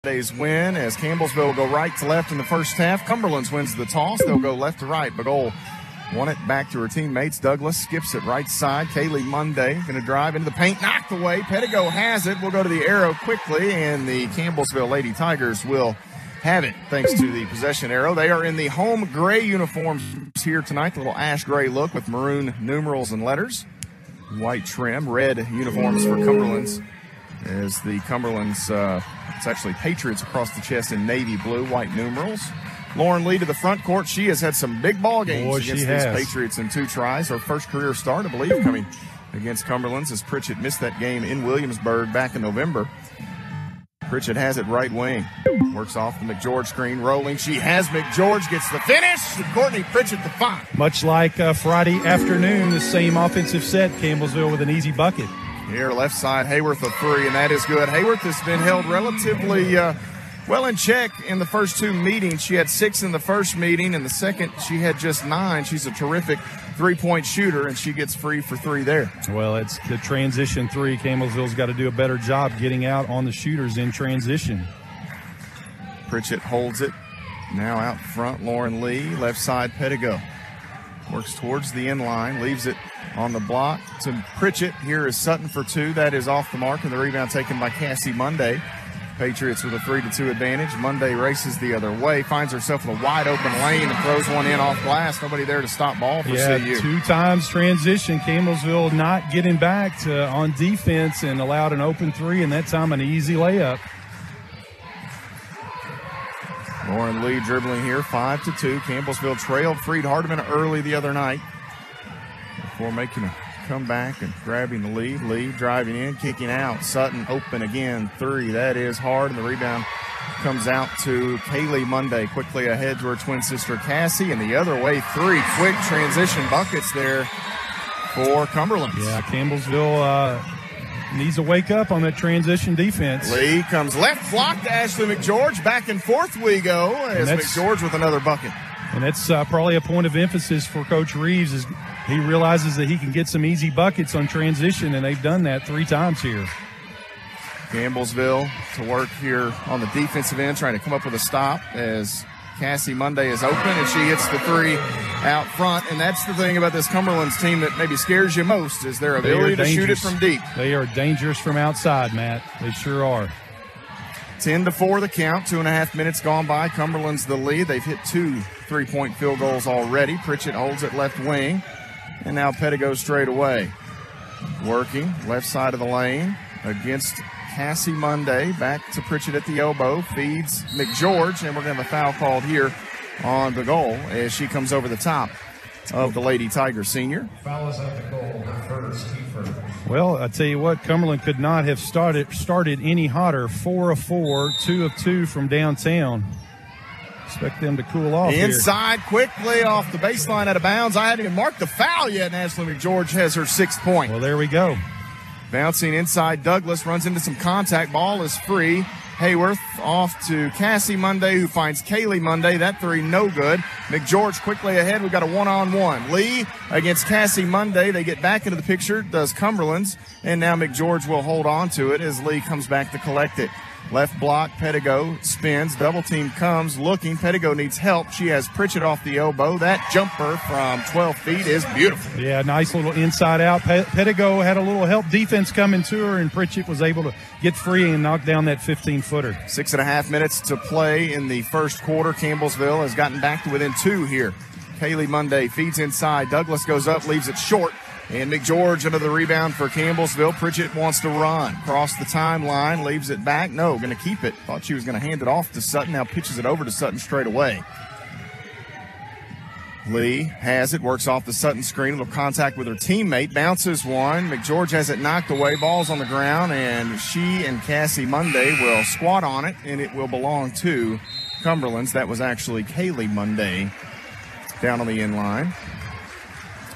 Today's win as Campbellsville will go right to left in the first half. Cumberlands wins the toss. They'll go left to right. Bagol won it back to her teammates. Douglas skips it right side. Kaylee Monday going to drive into the paint. Knocked away. Pettigo has it. We'll go to the arrow quickly, and the Campbellsville Lady Tigers will have it thanks to the possession arrow. They are in the home gray uniforms here tonight. The little ash gray look with maroon numerals and letters. White trim. Red uniforms for Cumberlands. As the Cumberlands, it's actually Patriots across the chest in navy blue, white numerals. Lauren Lee to the front court. She has had some big ball games against these Patriots in 2 tries. Her first career start, I believe, coming against Cumberlands as Pritchett missed that game in Williamsburg back in November. Pritchett has it right wing. Works off the McGeorge screen, rolling. She has McGeorge, gets the finish. Courtney Pritchett the 5. Much like Friday afternoon, the same offensive set, Campbellsville with an easy bucket. Here, left side, Hayworth a 3, and that is good. Hayworth has been held relatively well in check in the first 2 meetings. She had 6 in the first meeting. In the second, she had just 9. She's a terrific 3-point shooter, and she gets free for 3 there. Well, it's the transition 3. Campbellsville's got to do a better job getting out on the shooters in transition. Pritchett holds it. Now out front, Lauren Lee. Left side, Pettigo. Works towards the end line, leaves it on the block to Pritchett. Here is Sutton for 2. That is off the mark, and the rebound taken by Cassie Monday. Patriots with a 3-2 advantage. Monday races the other way, finds herself in a wide-open lane and throws one in off glass. Nobody there to stop ball for CU. 2 times transition. Campbellsville not getting back on defense and allowed an open 3, and that time an easy layup. Lauren Lee dribbling here, 5-2. Campbellsville trailed Freed Hardeman early the other night before making a comeback and grabbing the lead. Lee driving in, kicking out. Sutton open again, 3. That is hard, and the rebound comes out to Kaylee Monday. Quickly ahead to her twin sister Cassie, and the other way, 3 quick transition buckets there for Cumberland. Yeah, Campbellsville needs to wake up on that transition defense. Lee comes left block to Ashley McGeorge. Back and forth we go as McGeorge with another bucket. And that's probably a point of emphasis for Coach Reeves, is he realizes that he can get some easy buckets on transition, and they've done that 3 times here. Campbellsville to work here on the defensive end, trying to come up with a stop as Cassie Monday is open, and she hits the 3 out front. And that's the thing about this Cumberlands team that maybe scares you most, is their ability to shoot it from deep. They are dangerous from outside, Matt. They sure are. 10-4 the count, 2.5 minutes gone by. Cumberland's the lead. They've hit 2 3-point field goals already. Pritchett holds it left wing, and now Pettigo straight away. Working left side of the lane against Cassie Monday. Back to Pritchett at the elbow. Feeds McGeorge, and we're going to have a foul called here on the goal as she comes over the top of the Lady Tiger senior. Foul is at the goal, first. Well, I tell you what, Cumberland could not have started any hotter. 4 of 4, 2 of 2 from downtown. Expect them to cool off inside here. Quickly off the baseline out of bounds. I haven't even marked the foul yet, and Ashley McGeorge has her 6th point. Well, there we go. Bouncing inside, Douglas runs into some contact. Ball is free. Hayworth off to Cassie Monday, who finds Kaylee Monday. That 3 no good. McGeorge quickly ahead. We've got a 1-on-1. Lee against Cassie Monday. They get back into the picture, does Cumberland's, and now McGeorge will hold on to it as Lee comes back to collect it. Left block, Pettigo spins, double team comes, looking. Pettigo needs help. She has Pritchett off the elbow. That jumper from 12 feet is beautiful. Yeah, nice little inside out. Pettigo had a little help defense coming to her, and Pritchett was able to get free and knock down that 15-footer. 6.5 minutes to play in the first quarter. Campbellsville has gotten back to within 2 here. Kaylee Monday feeds inside. Douglas goes up, leaves it short. And McGeorge under the rebound for Campbellsville. Pritchett wants to run. Cross the timeline, leaves it back. No, going to keep it. Thought she was going to hand it off to Sutton. Now pitches it over to Sutton straight away. Lee has it, works off the Sutton screen. A little contact with her teammate. Bounces one. McGeorge has it knocked away. Ball's on the ground, and she and Cassie Monday will squat on it, and it will belong to Cumberland's. That was actually Kaylee Monday down on the end line.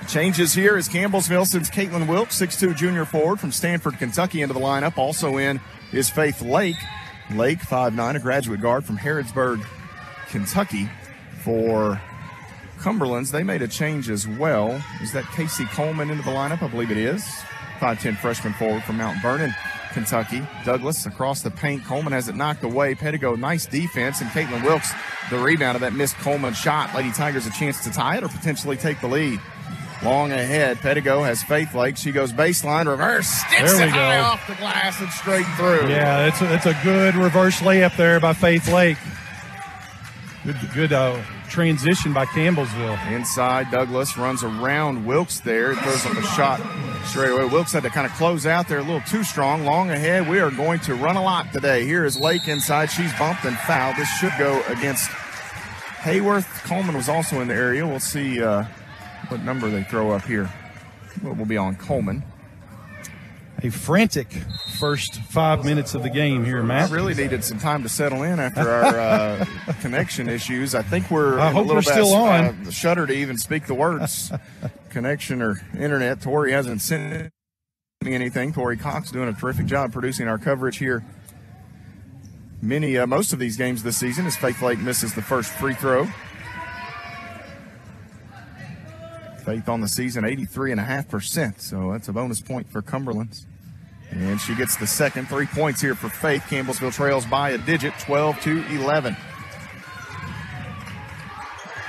Changes here as Campbellsville sends Caitlin Wilkes, 6'2 junior forward from Stanford, Kentucky, into the lineup. Also in is Faith Lake. Lake, 5'9", a graduate guard from Harrodsburg, Kentucky. For Cumberland's, they made a change as well. Is that Casey Coleman into the lineup? I believe it is. 5'10 freshman forward from Mount Vernon. Kentucky. Douglas across the paint. Coleman has it knocked away. Pettigo, nice defense. And Caitlin Wilkes, the rebound of that missed Coleman shot. Lady Tigers a chance to tie it or potentially take the lead. Long ahead. Pettigo has Faith Lake. She goes baseline, reverse, sticks it high off the glass and straight through. Yeah, it's a good reverse layup there by Faith Lake. Good transition by Campbellsville. Inside, Douglas runs around Wilkes there. It throws up a shot straight away. Wilkes had to kind of close out there a little too strong. Long ahead, we are going to run a lot today. Here is Lake inside. She's bumped and fouled. This should go against Hayworth. Coleman was also in the area. We'll see what number they throw up here. Well, we'll be on Coleman. A frantic first 5 minutes of the game here, Matt. I really needed some time to settle in after our connection issues. I think we're I hope we're still on. Shudder to even speak the words. Connection or internet. Tori hasn't sent me anything. Tori Cox doing a terrific job producing our coverage here. Most of these games this season as Faith Lake misses the first free throw. Faith on the season, 83.5%, so that's a bonus point for Cumberlands. And she gets the second. 3 points here for Faith. Campbellsville trails by a digit, 12-11.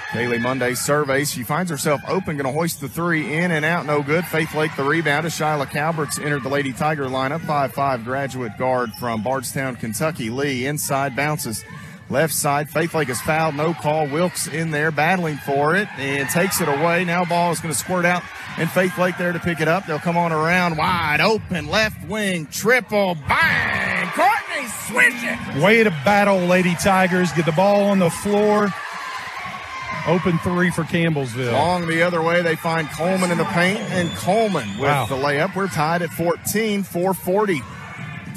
Kaylee Monday surveys. She finds herself open, going to hoist the three, in and out, no good. Faith Lake the rebound as Shyla Calbert's entered the Lady Tiger lineup. 5'5" graduate guard from Bardstown, Kentucky. Lee inside bounces. Left side, Faith Lake is fouled, no call. Wilkes in there battling for it and takes it away. Now ball is going to squirt out and Faith Lake there to pick it up. They'll come on around wide open, left wing, triple, bang! Courtney, switch it! Way to battle, Lady Tigers. Get the ball on the floor. Open three for Campbellsville. Long the other way, they find Coleman in the paint, and Coleman with the layup. We're tied at 14, 4:40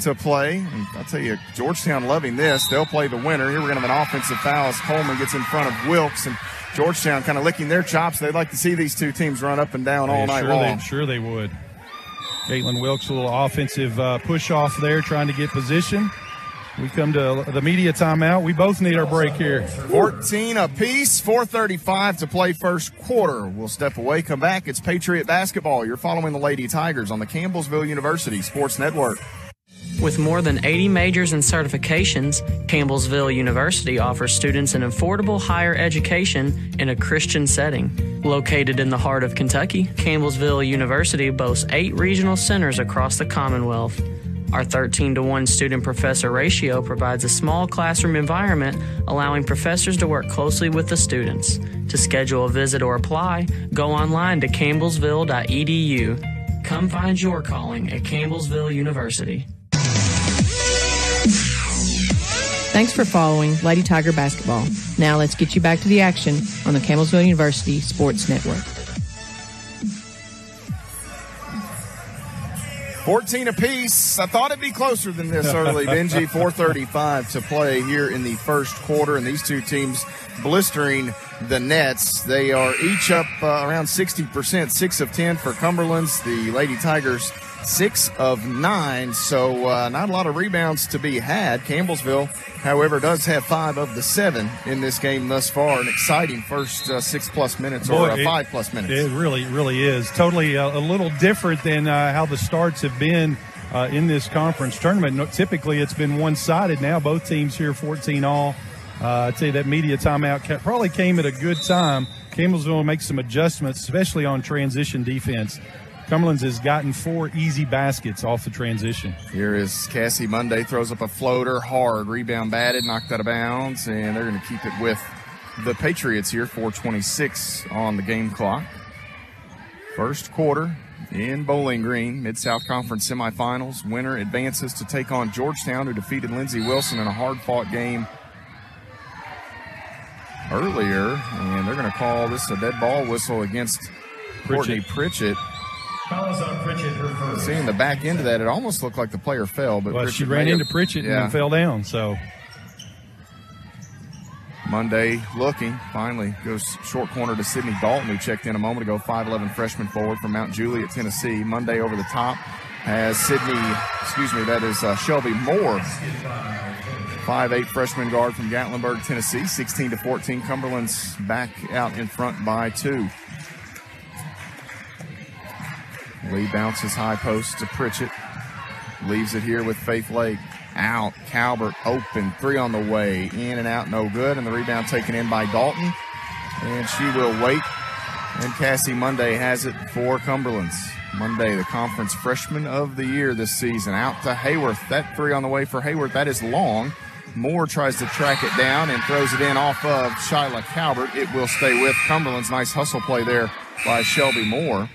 to play. And I'll tell you, Georgetown loving this. They'll play the winner. Here we're going to have an offensive foul as Coleman gets in front of Wilkes, and Georgetown kind of licking their chops. They'd like to see these two teams run up and down all night long. Sure they would. Caitlin Wilkes, a little offensive push-off there, trying to get position. We come to the media timeout. We both need our break here. 14 apiece, 4:35 to play first quarter. We'll step away, come back. It's Patriot basketball. You're following the Lady Tigers on the Campbellsville University Sports Network. With more than 80 majors and certifications, Campbellsville University offers students an affordable higher education in a Christian setting. Located in the heart of Kentucky, Campbellsville University boasts 8 regional centers across the Commonwealth. Our 13-to-1 student-professor ratio provides a small classroom environment, allowing professors to work closely with the students. To schedule a visit or apply, go online to campbellsville.edu. Come find your calling at Campbellsville University. Thanks for following Lady Tiger basketball. Now let's get you back to the action on the Campbellsville University Sports Network. 14 apiece. I thought it'd be closer than this early, Benji. 4:35 to play here in the first quarter, and these two teams blistering the nets. They are each up around 60%, 6 of 10 for Cumberlands. The Lady Tigers, 6 of 9, so not a lot of rebounds to be had. Campbellsville, however, does have 5 of the 7 in this game thus far. An exciting first 6+ minutes or 5+ minutes. It really is. Totally a little different than how the starts have been in this conference tournament. Typically, it's been one-sided. Now both teams here 14 all. I'd say that media timeout probably came at a good time. Campbellsville will make some adjustments, especially on transition defense. Cumberlands has gotten 4 easy baskets off the transition. Here is Cassie Monday, throws up a floater, hard, rebound batted, knocked out of bounds, and they're going to keep it with the Patriots here, 4:26 on the game clock. First quarter in Bowling Green, Mid-South Conference semifinals. Winner advances to take on Georgetown, who defeated Lindsey Wilson in a hard-fought game earlier, and they're going to call this a dead ball whistle against Courtney Pritchett. Seeing the back end of that, it almost looked like the player fell, but she ran into Pritchett and then fell down. So Monday looking, finally goes short corner to Sydney Dalton, who checked in a moment ago, 5'11" freshman forward from Mount Juliet, Tennessee. Monday over the top has Shelby Moore, 5'8" freshman guard from Gatlinburg, Tennessee. 16-14, Cumberland's back out in front by 2. Lee bounces high post to Pritchett. leaves it here with Faith Lake. Out, Calvert open, 3 on the way, in and out, no good, and the rebound taken in by Dalton, and she will wait, and Cassie Monday has it for Cumberlands. Monday, the conference freshman of the year this season, out to Hayworth. That 3 on the way for Hayworth, that is long. Moore tries to track it down and throws it in off of Shyla Calvert. It will stay with Cumberland's. Nice hustle play there by Shelby Moore.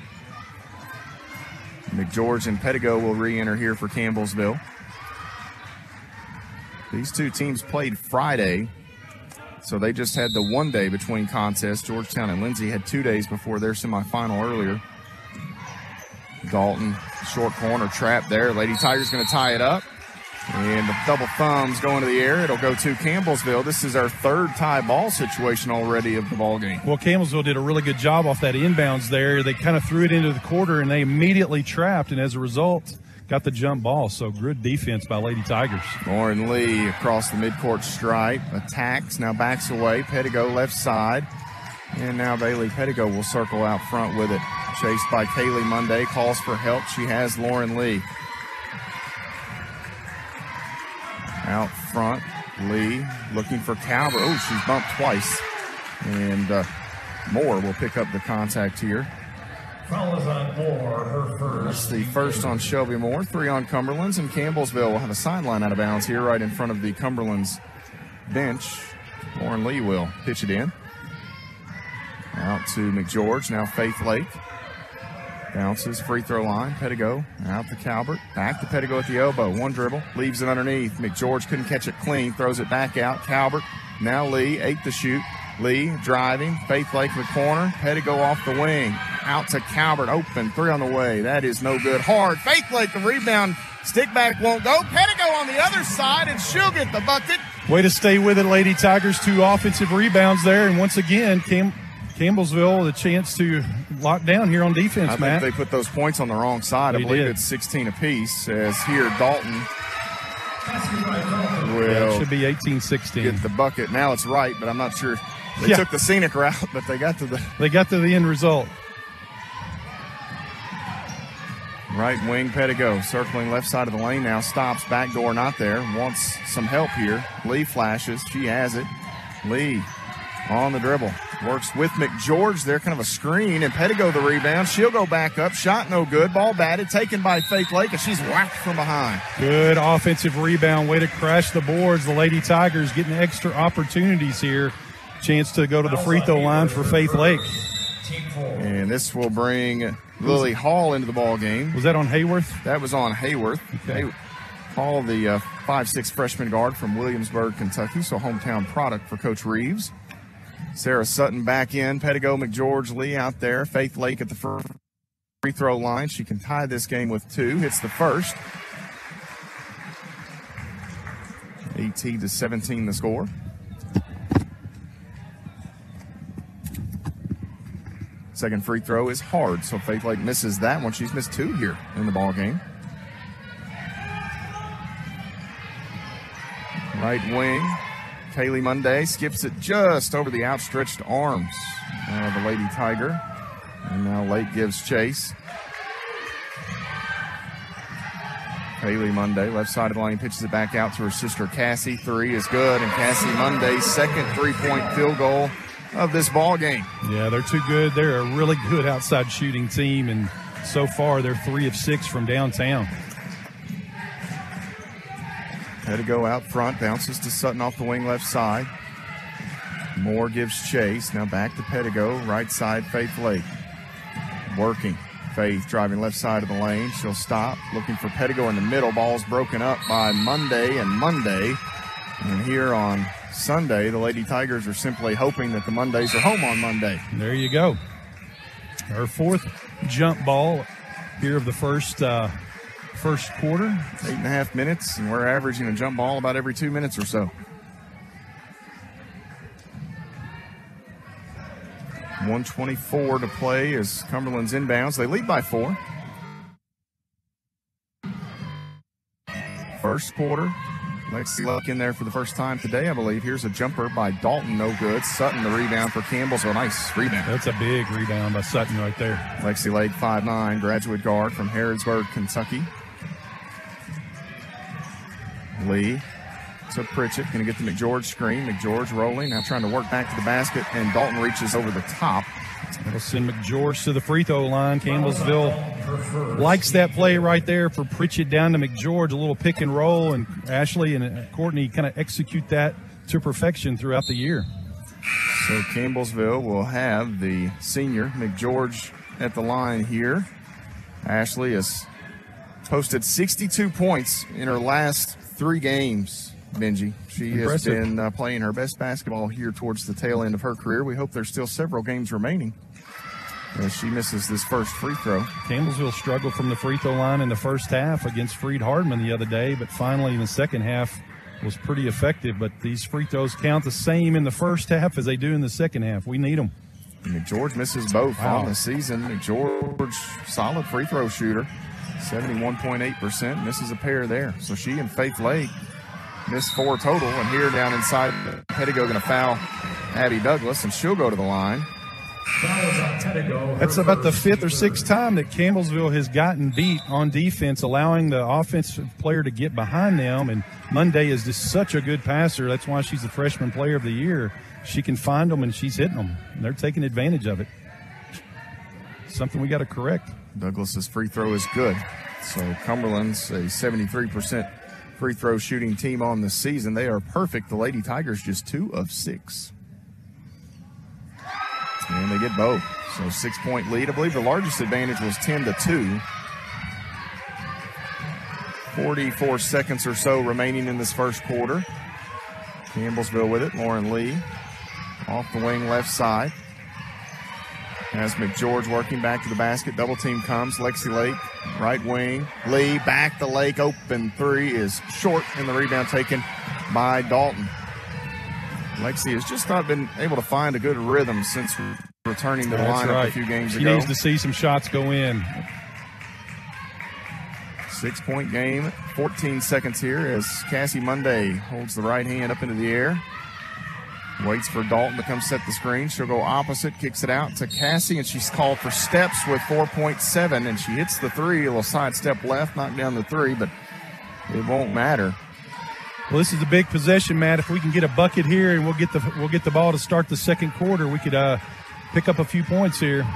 McGeorge and Pettigo will re-enter here for Campbellsville. These two teams played Friday, so they just had the 1 day between contests. Georgetown and Lindsay had 2 days before their semifinal earlier. Dalton, short corner trap there. Lady Tigers going to tie it up. And the double thumbs go into the air. It'll go to Campbellsville. This is our 3rd tie ball situation already of the ball game. Well, Campbellsville did a really good job off that inbounds there. They kind of threw it into the quarter, and they immediately trapped, and as a result, got the jump ball. So good defense by Lady Tigers. Lauren Lee across the midcourt stripe. Attacks, now backs away. Pettigo left side. And now Bailey Pettigo will circle out front with it. Chased by Kaylee Monday. Calls for help. She has Lauren Lee. Out front, Lee looking for Calvert. Oh, she's bumped twice. And Moore will pick up the contact here. Foul is on Moore, her first. That's the first on Shelby Moore, 3 on Cumberlands, and Campbellsville will have a sideline out of bounds here right in front of the Cumberlands bench. Lauren Lee will pitch it in. Out to McGeorge, now Faith Lake. Bounces, free throw line, Pettigo out to Calvert, back to Pettigo at the elbow, 1 dribble, leaves it underneath. McGeorge couldn't catch it clean, throws it back out. Calvert, now Lee, 8 to shoot. Lee driving, Faith Lake the corner, Pettigo off the wing, out to Calvert, open, 3 on the way. That is no good. Hard, Faith Lake, the rebound, stick back won't go. Pettigo on the other side, and she'll get the bucket. Way to stay with it, Lady Tigers. 2 offensive rebounds there, and once again, Campbellsville the chance to lock down here on defense, Matt. I think they put those points on the wrong side. I believe it's 16 apiece, as here Dalton will should be 18-16. get the bucket. Now it's right, but I'm not sure. They took the scenic route, but they got to the end result. Right wing Pettigo circling left side of the lane now, stops, back door not there, wants some help here. Lee flashes, she has it. Lee on the dribble, works with McGeorge there, kind of a screen, and Pettigo the rebound. She'll go back up, shot no good, ball batted, taken by Faith Lake, and she's whacked from behind. Good offensive rebound, way to crash the boards. The Lady Tigers getting extra opportunities here. Chance to go to the free throw line for Faith Lake. And this will bring Lily Hall into the ball game. Was that on Hayworth? That was on Hayworth. Okay. Hall, the 5'6" freshman guard from Williamsburg, Kentucky, so hometown product for Coach Reeves. Sarah Sutton back in. Pettigo, McGeorge, Lee out there. Faith Lake at the free throw line. She can tie this game with 2. Hits the first. 18-17 the score. Second free throw is hard, so Faith Lake misses that one. She's missed 2 here in the ball game. Right wing, Kaylee Monday skips it just over the outstretched arms of the Lady Tiger. And now Lake gives chase. Kaylee Monday, left side of the lane, pitches it back out to her sister Cassie. 3 is good, and Cassie Monday's second 3-point field goal of this ball game. Yeah, they're too good. They're a really good outside shooting team, and so far they're 3 of 6 from downtown. Pettigo out front, bounces to Sutton off the wing left side. Moore gives chase. Now back to Pettigo, right side, Faith Lake. Working. Faith driving left side of the lane. She'll stop, looking for Pettigo in the middle. Ball's broken up by Monday and Monday. And here on Sunday, the Lady Tigers are simply hoping that the Mondays are home on Monday. There you go. Our 4th jump ball here of the first quarter. 8.5 minutes, and we're averaging a jump ball about every 2 minutes or so. 1:24 to play as Cumberland's inbounds. They lead by 4. First quarter. Let's look in there for the first time today, I believe. Here's a jumper by Dalton, no good. Sutton, the rebound for Campbell, so a nice rebound. That's a big lebound by Sutton right there. Lexi Lake, 5'9", graduate guard from Harrodsburg, Kentucky. Lee to Pritchett, going to get the McGeorge screen. McGeorge rolling, now trying to work back to the basket, and Dalton reaches over the top. That'll send McGeorge to the free throw line. Campbellsville likes that play right there for Pritchett down to McGeorge, a little pick and roll, and Ashley and Courtney kind of execute that to perfection throughout the year. So Campbellsville will have the senior McGeorge at the line here. Ashley has posted 62 points in her last 3 games, Benji. She Impressive. has been playing her best basketball here towards the tail end of her career. We hope there's still several games remaining as she misses this first free throw. Campbellsville struggled from the free throw line in the first half against Freed Hardman the other day, but finally in the second half was pretty effective. But these free throws count the same in the first half as they do in the second half. We need them. And McGeorge misses both on the season. McGeorge, solid free throw shooter, 71.8%, misses a pair there. So she and Faith Lake missed 4 total, and here down inside, Pettigo going to foul Abby Douglas, and she'll go to the line. That's about the 5th or 6th time that Campbellsville has gotten beat on defense, allowing the offensive player to get behind them. And Monday is just such a good passer. That's why she's the freshman player of the year. She can find them, and she's hitting them. And they're taking advantage of it. Something we got to correct. Douglas's free throw is good. So Cumberland's a 73% free throw shooting team on the season. They are perfect. The Lady Tigers just 2 of 6. And they get both. So 6-point lead. I believe the largest advantage was 10-2. 44 seconds or so remaining in this first quarter. Campbellsville with it. Lauren Lee off the wing left side. As McGeorge working back to the basket. Double team comes. Lexi Lake, right wing. Lee back to Lake. Open 3 is short, and the rebound taken by Dalton. Lexi has just not been able to find a good rhythm since returning to the lineup a few games ago. She needs to see some shots go in. 6-point game, 14 seconds here as Cassie Monday holds the right hand up into the air. Waits for Dalton to come set the screen. She'll go opposite, kicks it out to Cassie, and she's called for steps with 4.7, and she hits the 3. A little side step left, knock down the 3, but it won't matter. Well, this is a big possession, Matt. If we can get a bucket here and we'll get the ball to start the second quarter, we could pick up a few points here.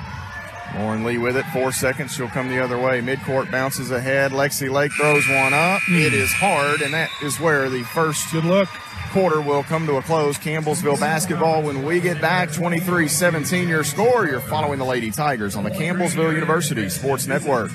Lauren Lee with it, 4 seconds. She'll come the other way. Midcourt bounces ahead. Lexi Lake throws one up. It is hard, and that is where the first quarter will come to a close. Campbellsville basketball when we get back. 23-17 your score. You're following the Lady Tigers on the Campbellsville University Sports Network.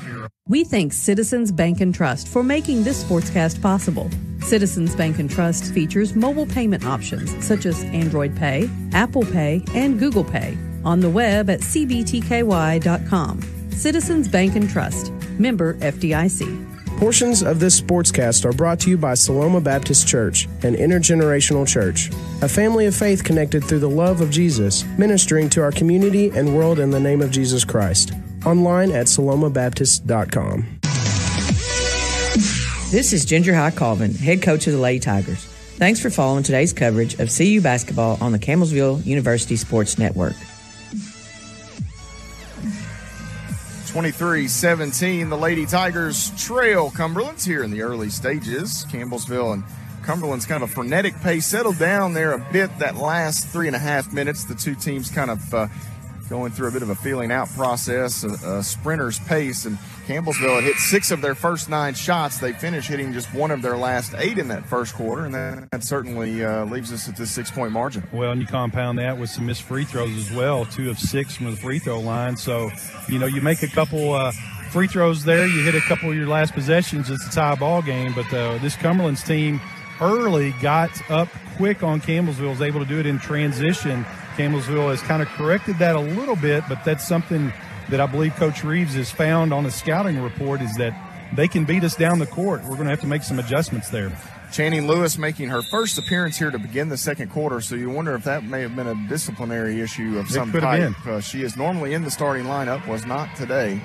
We thank Citizens Bank and Trust for making this sportscast possible. Citizens Bank and Trust features mobile payment options such as Android Pay, Apple Pay, and Google Pay on the web at cbtky.com. Citizens Bank and Trust, member FDIC. Portions of this sportscast are brought to you by Saloma Baptist Church, an intergenerational church, a family of faith connected through the love of Jesus, ministering to our community and world in the name of Jesus Christ. Online at salomabaptist.com. This is Ginger High Colvin, head coach of the Lady Tigers. Thanks for following today's coverage of CU basketball on the Campbellsville University Sports Network. 23-17, the Lady Tigers trail Cumberlands here in the early stages. Campbellsville and Cumberland's kind of a frenetic pace, settled down there a bit that last 3.5 minutes. The two teams kind of going through a bit of a feeling out process, a sprinter's pace, and Campbellsville had hit 6 of their first 9 shots. They finished hitting just 1 of their last 8 in that first quarter, and that certainly leaves us at this 6-point margin. Well, and you compound that with some missed free throws as well, 2 of 6 from the free throw line. So, you make a couple free throws there, you hit a couple of your last possessions, it's a tie ball game. But this Cumberlands team early got up quick on Campbellsville, was able to do it in transition. Campbellsville has kind of corrected that a little bit, but that's something that I believe Coach Reeves has found on a scouting report, is that they can beat us down the court. We're going to have to make some adjustments there. Channing Lewis making her first appearance here to begin the second quarter, so you wonder if that may have been a disciplinary issue of some type. She is normally in the starting lineup, was not today.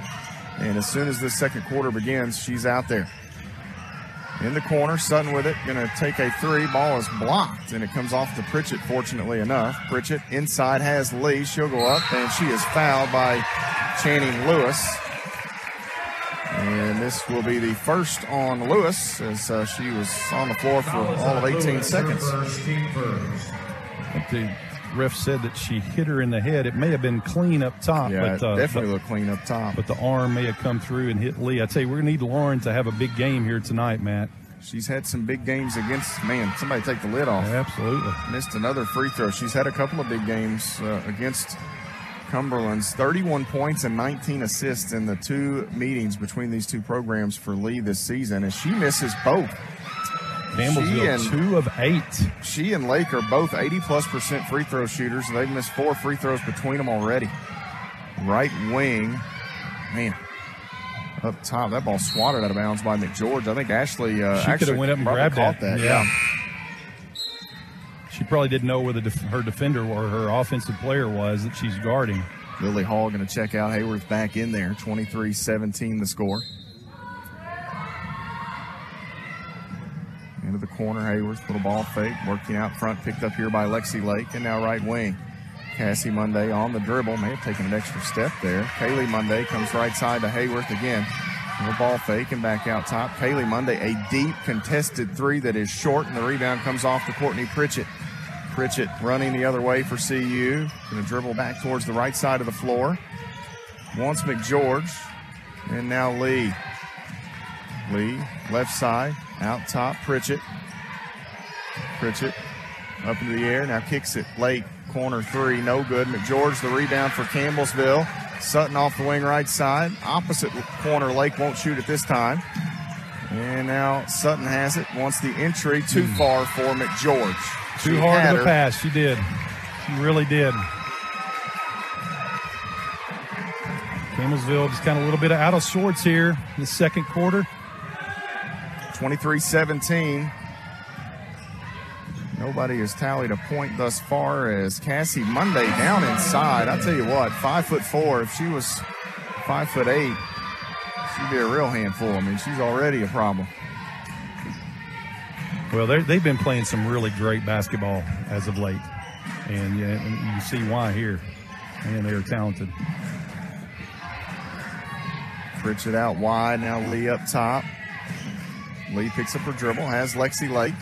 And as soon as this second quarter begins, she's out there. In the corner, Sutton with it, going to take a 3. Ball is blocked, and it comes off to Pritchett, fortunately enough. Pritchett inside has Lee. She'll go up, and she is fouled by Channing Lewis. And this will be the first on Lewis, as she was on the floor for all of 18 seconds. I think the ref said that she hit her in the head. It may have been clean up top. Yeah, but, it definitely looked clean up top. But the arm may have come through and hit Lee. I tell you, we're going to need Lauren to have a big game here tonight, Matt. She's had some big games against, man, somebody take the lid off. Absolutely. Missed another free throw. She's had a couple of big games against Cumberlands. 31 points and 19 assists in the two meetings between these two programs for Lee this season, and she misses both. Campbellsville, 2 of 8. She and Lake are both 80+% free throw shooters. They've missed 4 free throws between them already. Right wing, man, up top. That ball swatted out of bounds by McGeorge. I think Ashley she could have went up and grabbed that. Yeah. She probably didn't know where her defender or her offensive player was that she's guarding. Lily Hall going to check out. Hayworth's back in there. 23-17 the score. Into the corner, Hayworth, little ball fake, working out front, picked up here by Lexi Lake, and now right wing. Cassie Monday on the dribble, may have taken an extra step there. Kaylee Monday comes right side to Hayworth again. Little ball fake and back out top. Kaylee Monday, a deep contested three that is short, and the rebound comes off to Courtney Pritchett. Pritchett running the other way for CU. Going to dribble back towards the right side of the floor. Wants McGeorge, and now Lee. Lee, left side, out top, Pritchett. Pritchett up into the air, now kicks it. Lake, corner three, no good. McGeorge, the rebound for Campbellsville. Sutton off the wing right side. Opposite corner, Lake won't shoot it this time. And now Sutton has it, wants the entry too far for McGeorge. Too hard of a pass, she did. She really did. Campbellsville just kind of a little bit out of sorts here in the second quarter. 23-17. Nobody has tallied a point thus far as Cassie Monday down inside. I tell you what, 5'4". If she was 5'8", she'd be a real handful. I mean, she's already a problem. Well, they've been playing some really great basketball as of late, and you see why here. And they're talented. Pritchett out wide, now Lee up top. Lee picks up her dribble, has Lexi Lake.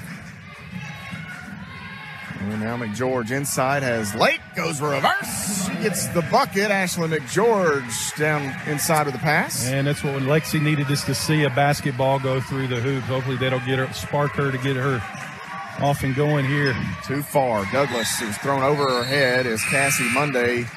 And now McGeorge inside, has Lake, goes reverse. She gets the bucket. Ashley McGeorge down inside of the pass. And that's what Lexi needed, is to see a basketball go through the hoop. Hopefully that'll spark her to get her off and going here. Too far. Douglas is thrown over her head as Cassie Monday.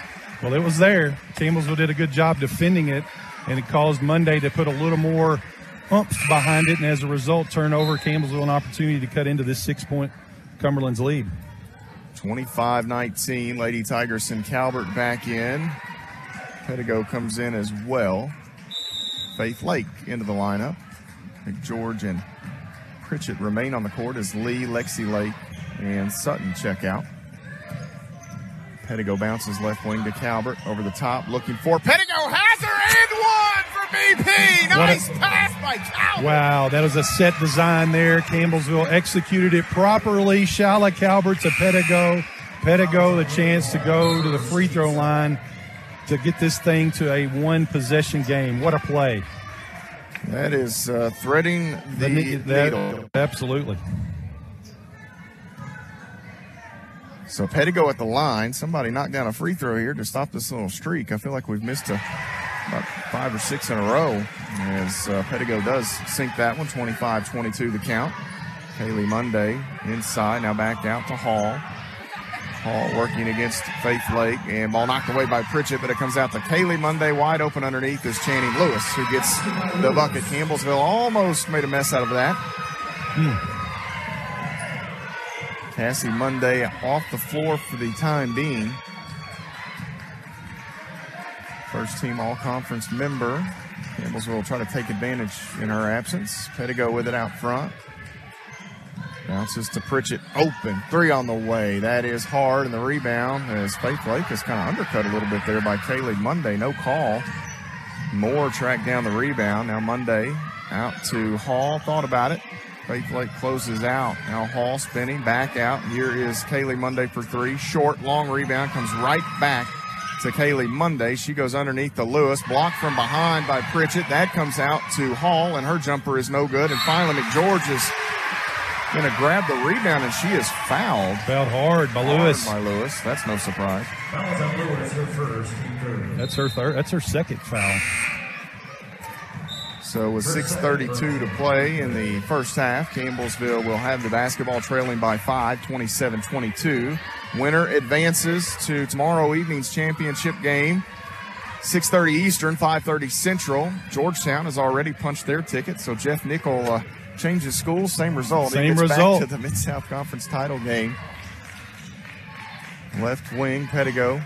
Well, it was there. Campbellsville did a good job defending it, and it caused Monday to put a little more oomph behind it, and as a result, turnover. Campbellsville an opportunity to cut into this 6-point Cumberlands lead. 25-19, Lady Tigers and Calvert back in. Pedigo comes in as well. Faith Lake into the lineup. McGeorge and Pritchett remain on the court as Lee, Lexi Lake, and Sutton check out. Pedigo bounces left wing to Calvert, over the top, looking for Pedigo, has her, and one for BP. Nice pass by Calvert. Wow, that was a set design there. Campbellsville executed it properly. Shala Calvert to Pedigo. Pedigo the chance to go to the free throw line to get this thing to a one-possession game. What a play. That is threading the needle. Absolutely. So Pedigo at the line. Somebody knocked down a free throw here to stop this little streak. I feel like we've missed about 5 or 6 in a row as Pedigo does sink that one. 25-22 the count. Kaylee Monday inside, now back out to Hall. Hall working against Faith Lake, and ball knocked away by Pritchett, but it comes out to Kaylee Monday. Wide open underneath is Channing Lewis, who gets the bucket. Campbellsville almost made a mess out of that. Cassie Monday off the floor for the time being. First team all-conference member. Campbellsville will try to take advantage in her absence. Pedigo with it out front. Bounces to Pritchett. Open. 3 on the way. That is hard. And the rebound as Faith Lake is kind of undercut a little bit there by Kaylee Monday. No call. Moore tracked down the rebound. Now Monday out to Hall. Thought about it. Faith Lake closes out. Now Hall spinning back out. Here is Kaylee Monday for 3. Short, long rebound. Comes right back to Kaylee Monday. She goes underneath to Lewis. Blocked from behind by Pritchett. That comes out to Hall, and her jumper is no good. And finally, McGeorge is going to grab the rebound, and she is fouled. Fouled hard by Lewis. That's no surprise. Fouls on Lewis, her first. That's her third. That's her second foul. So with 6:32 to play in the first half, Campbellsville will have the basketball trailing by 5, 27-22. Winner advances to tomorrow evening's championship game, 6:30 Eastern, 5:30 Central. Georgetown has already punched their ticket, so Jeff Nickel changes schools, same result. Same he gets result. back to the Mid-South Conference title game. Left wing, Pettigo.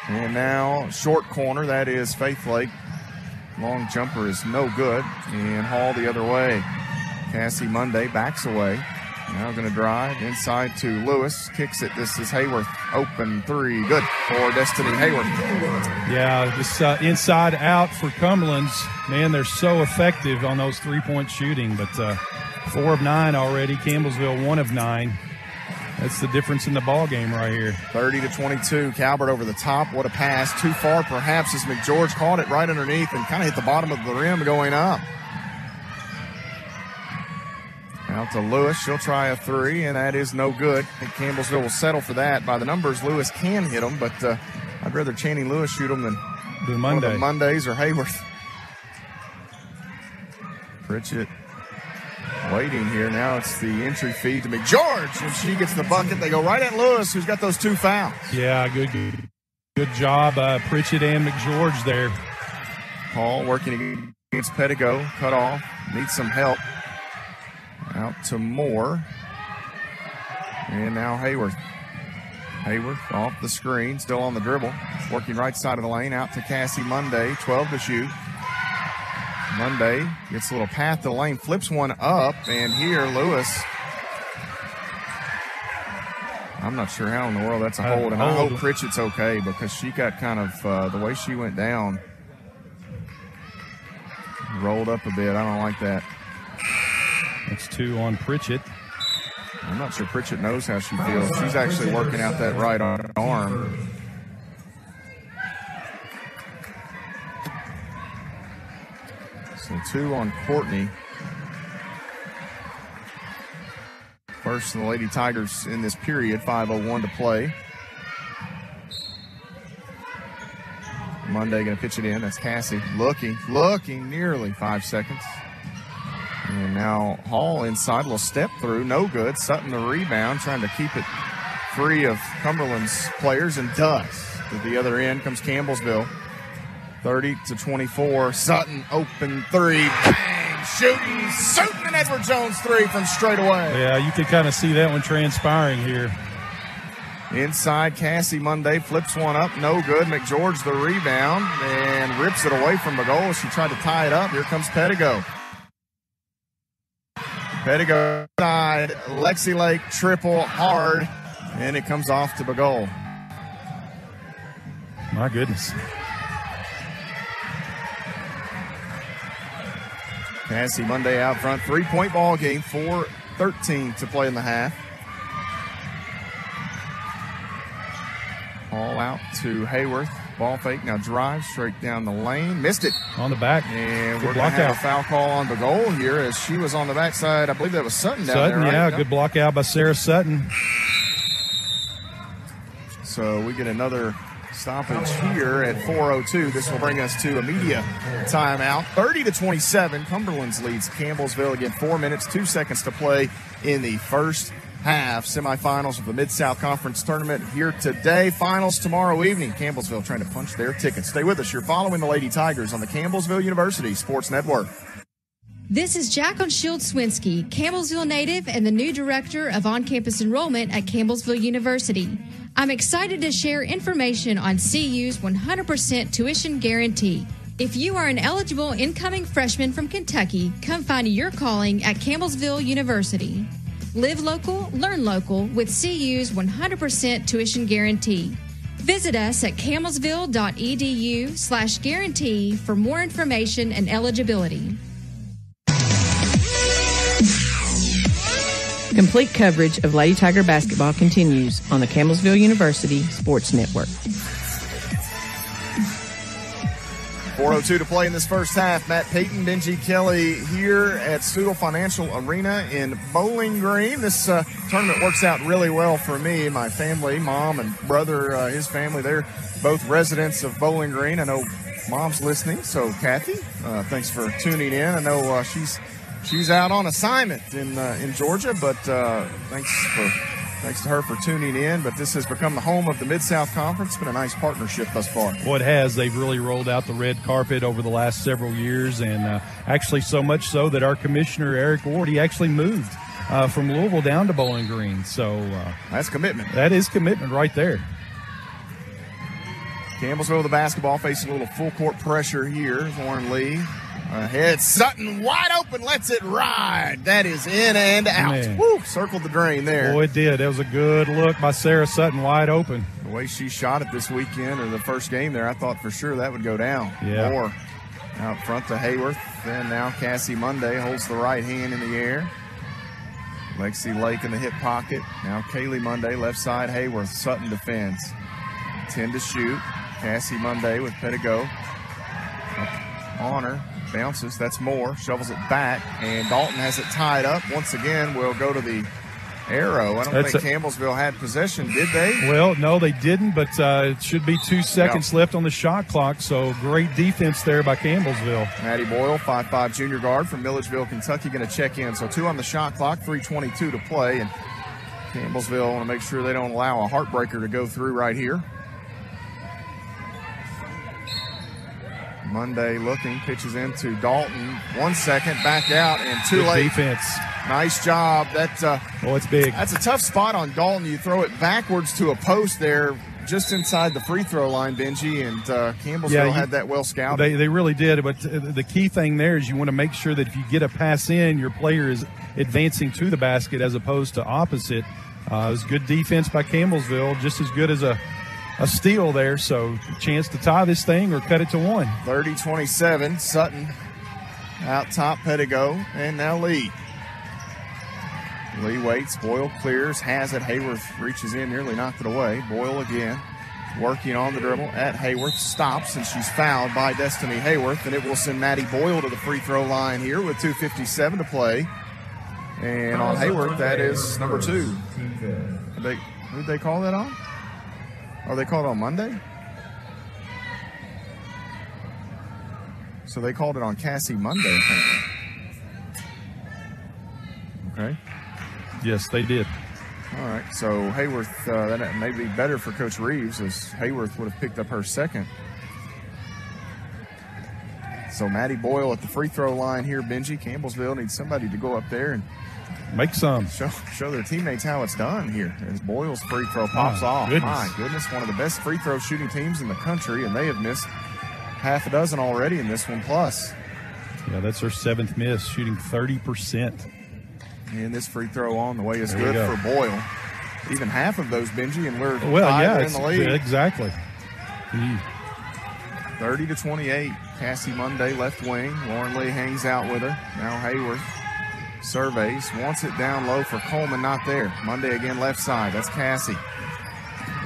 And now short corner, that is Faith Lake. Long jumper is no good. And Hall the other way. Cassie Monday backs away. Now going to drive inside to Lewis. Kicks it. This is Hayworth. Open three. Good for Destiny Hayworth. Yeah, this inside out for Cumberlands. Man, they're so effective on those three-point shooting. But 4 of 9 already. Campbellsville 1 of 9. That's the difference in the ball game right here. 30-22. Calvert over the top. What a pass. Too far perhaps as McGeorge caught it right underneath and kind of hit the bottom of the rim going up. Out to Lewis. She'll try a three, and that is no good. I think Campbellsville will settle for that. By the numbers, Lewis can hit them, but I'd rather Channing Lewis shoot them than one of the Mondays or Hayworth. Pritchett waiting here. Now it's the entry feed to McGeorge, and she gets the bucket. They go right at Lewis, who's got those 2 fouls. Yeah, good job, Pritchett and McGeorge there. Hall working against Pettigo. Cut off. Needs some help. Out to Moore. And now Hayworth. Hayworth off the screen, still on the dribble. Working right side of the lane, out to Cassie Monday, 12 to shoot. Monday gets a little path to the lane, flips one up, and here Lewis. I'm not sure how in the world that's a hold, and I hope Pritchett's okay because she got kind of, the way she went down, rolled up a bit. I don't like that. That's 2 on Pritchett. I'm not sure Pritchett knows how she feels. She's actually working out that right arm. So 2 on Courtney. First of the Lady Tigers in this period, 5:01 to play. Monday going to pitch it in. That's Cassie. Looking nearly 5 seconds. And now Hall inside, a little step through, no good. Sutton the rebound, trying to keep it free of Cumberland's players, and does. To the other end comes Campbellsville. 30-24. Sutton open three. Bang! Shooting an Edward Jones three from straight away. Yeah, you can kind of see that one transpiring here. Inside, Cassie Monday flips one up, no good. McGeorge the rebound and rips it away from the goal. She tried to tie it up. Here comes Pettigo. Pettigo side, Lexi Lake triple hard, and it comes off to Bagol. My goodness. Cassie Monday out front, 3-point ball game, 4:13 to play in the half. All out to Hayworth. Ball fake, now drives straight down the lane. Missed it. On the back. And we're going to have a foul call on the goal here as she was on the backside. I believe that was Sutton down there, right? Yeah, good block out by Sarah Sutton. So we get another stoppage here at 4:02. This will bring us to a media timeout. 30-27. Cumberlands leads Campbellsville. Again, 4 minutes, 2 seconds to play in the first half. Semifinals of the Mid-South Conference Tournament here today. Finals tomorrow evening. Campbellsville trying to punch their ticket. Stay with us. You're following the Lady Tigers on the Campbellsville University Sports Network. This is Jacqueline Shield-Swinsky, Campbellsville native and the new director of on-campus enrollment at Campbellsville University. I'm excited to share information on CU's 100% tuition guarantee. If you are an eligible incoming freshman from Kentucky, come find your calling at Campbellsville University. Live local, learn local with CU's 100% tuition guarantee. Visit us at campbellsville.edu/guarantee for more information and eligibility. Complete coverage of Lady Tiger basketball continues on the Campbellsville University Sports Network. 4:02 to play in this first half. Matt Payton, Benji Kelly here at Stoughton Financial Arena in Bowling Green. This tournament works out really well for me. My family, mom and brother, his family, they're both residents of Bowling Green. I know mom's listening, so Kathy, thanks for tuning in. I know she's out on assignment in Georgia, but thanks to her for tuning in. But this has become the home of the Mid-South Conference. It's been a nice partnership thus far. Well, it has. They've really rolled out the red carpet over the last several years, and actually so much so that our commissioner, Eric Ward, he actually moved from Louisville down to Bowling Green. So that's commitment. That is commitment right there. Campbellsville, the basketball, facing a little full-court pressure here. Lauren Lee ahead. Sutton wide open, lets it ride. That is in and out. Woo, circled the drain there. Oh, it did. That was a good look by Sarah Sutton, wide open. The way she shot it this weekend, or the first game there, I thought for sure that would go down. Yeah. Moore out front to Hayworth. Then now Cassie Monday holds the right hand in the air. Lexi Lake in the hip pocket. Now Kaylee Monday, left side, Hayworth. Sutton defends. 10 to shoot. Cassie Monday with Pettigo. On her. Bounces. That's Moore. Shovels it back. And Dalton has it tied up. Once again, we'll go to the arrow. I don't think Campbellsville had possession, did they? Well, no, they didn't, but it should be 2 seconds left on the shot clock, so great defense there by Campbellsville. Maddie Boyle, 5'5" junior guard from Milledgeville, Kentucky, going to check in. So 2 on the shot clock, 3:22 to play, and Campbellsville want to make sure they don't allow a heartbreaker to go through right here. Monday looking, pitches into Dalton. 1 second, back out, and too Good late. Defense. Nice job. It's big. That's a tough spot on Dalton. You throw it backwards to a post there, just inside the free throw line, Benji, and Campbellsville had that well scouted. They really did, but the key thing there is you want to make sure that if you get a pass in, your player is advancing to the basket as opposed to opposite. It was good defense by Campbellsville, just as good as a steal there, so a chance to tie this thing or cut it to 1. 30-27, Sutton out top, Pettigo, and now Lee. Lee waits, Boyle clears, has it, Hayworth reaches in, nearly knocked it away. Boyle again, working on the dribble at Hayworth, stops, and she's fouled by Destiny Hayworth, and it will send Maddie Boyle to the free throw line here with 2:57 to play. And on Hayworth, that is number 2. Who'd they call that on? Oh, they called it on Monday? So they called it on Cassie Monday. Okay. Yes, they did. All right. So Hayworth, that may be better for Coach Reeves, as Hayworth would have picked up her second. So Maddie Boyle at the free throw line here, Benji. Campbellsville needs somebody to go up there and make some. Show their teammates how it's done here. As Boyle's free throw pops off. My goodness, one of the best free throw shooting teams in the country, and they have missed half a dozen already in this one plus. Yeah, that's their 7th miss, shooting 30%. And this free throw on the way is good for Boyle. Even half of those, Benji, and we're in the lead. Exactly. 30-28. Cassie Monday, left wing. Lauren Lee hangs out with her. Now Hayworth surveys, wants it down low for Coleman, not there. Monday again, left side. That's Cassie.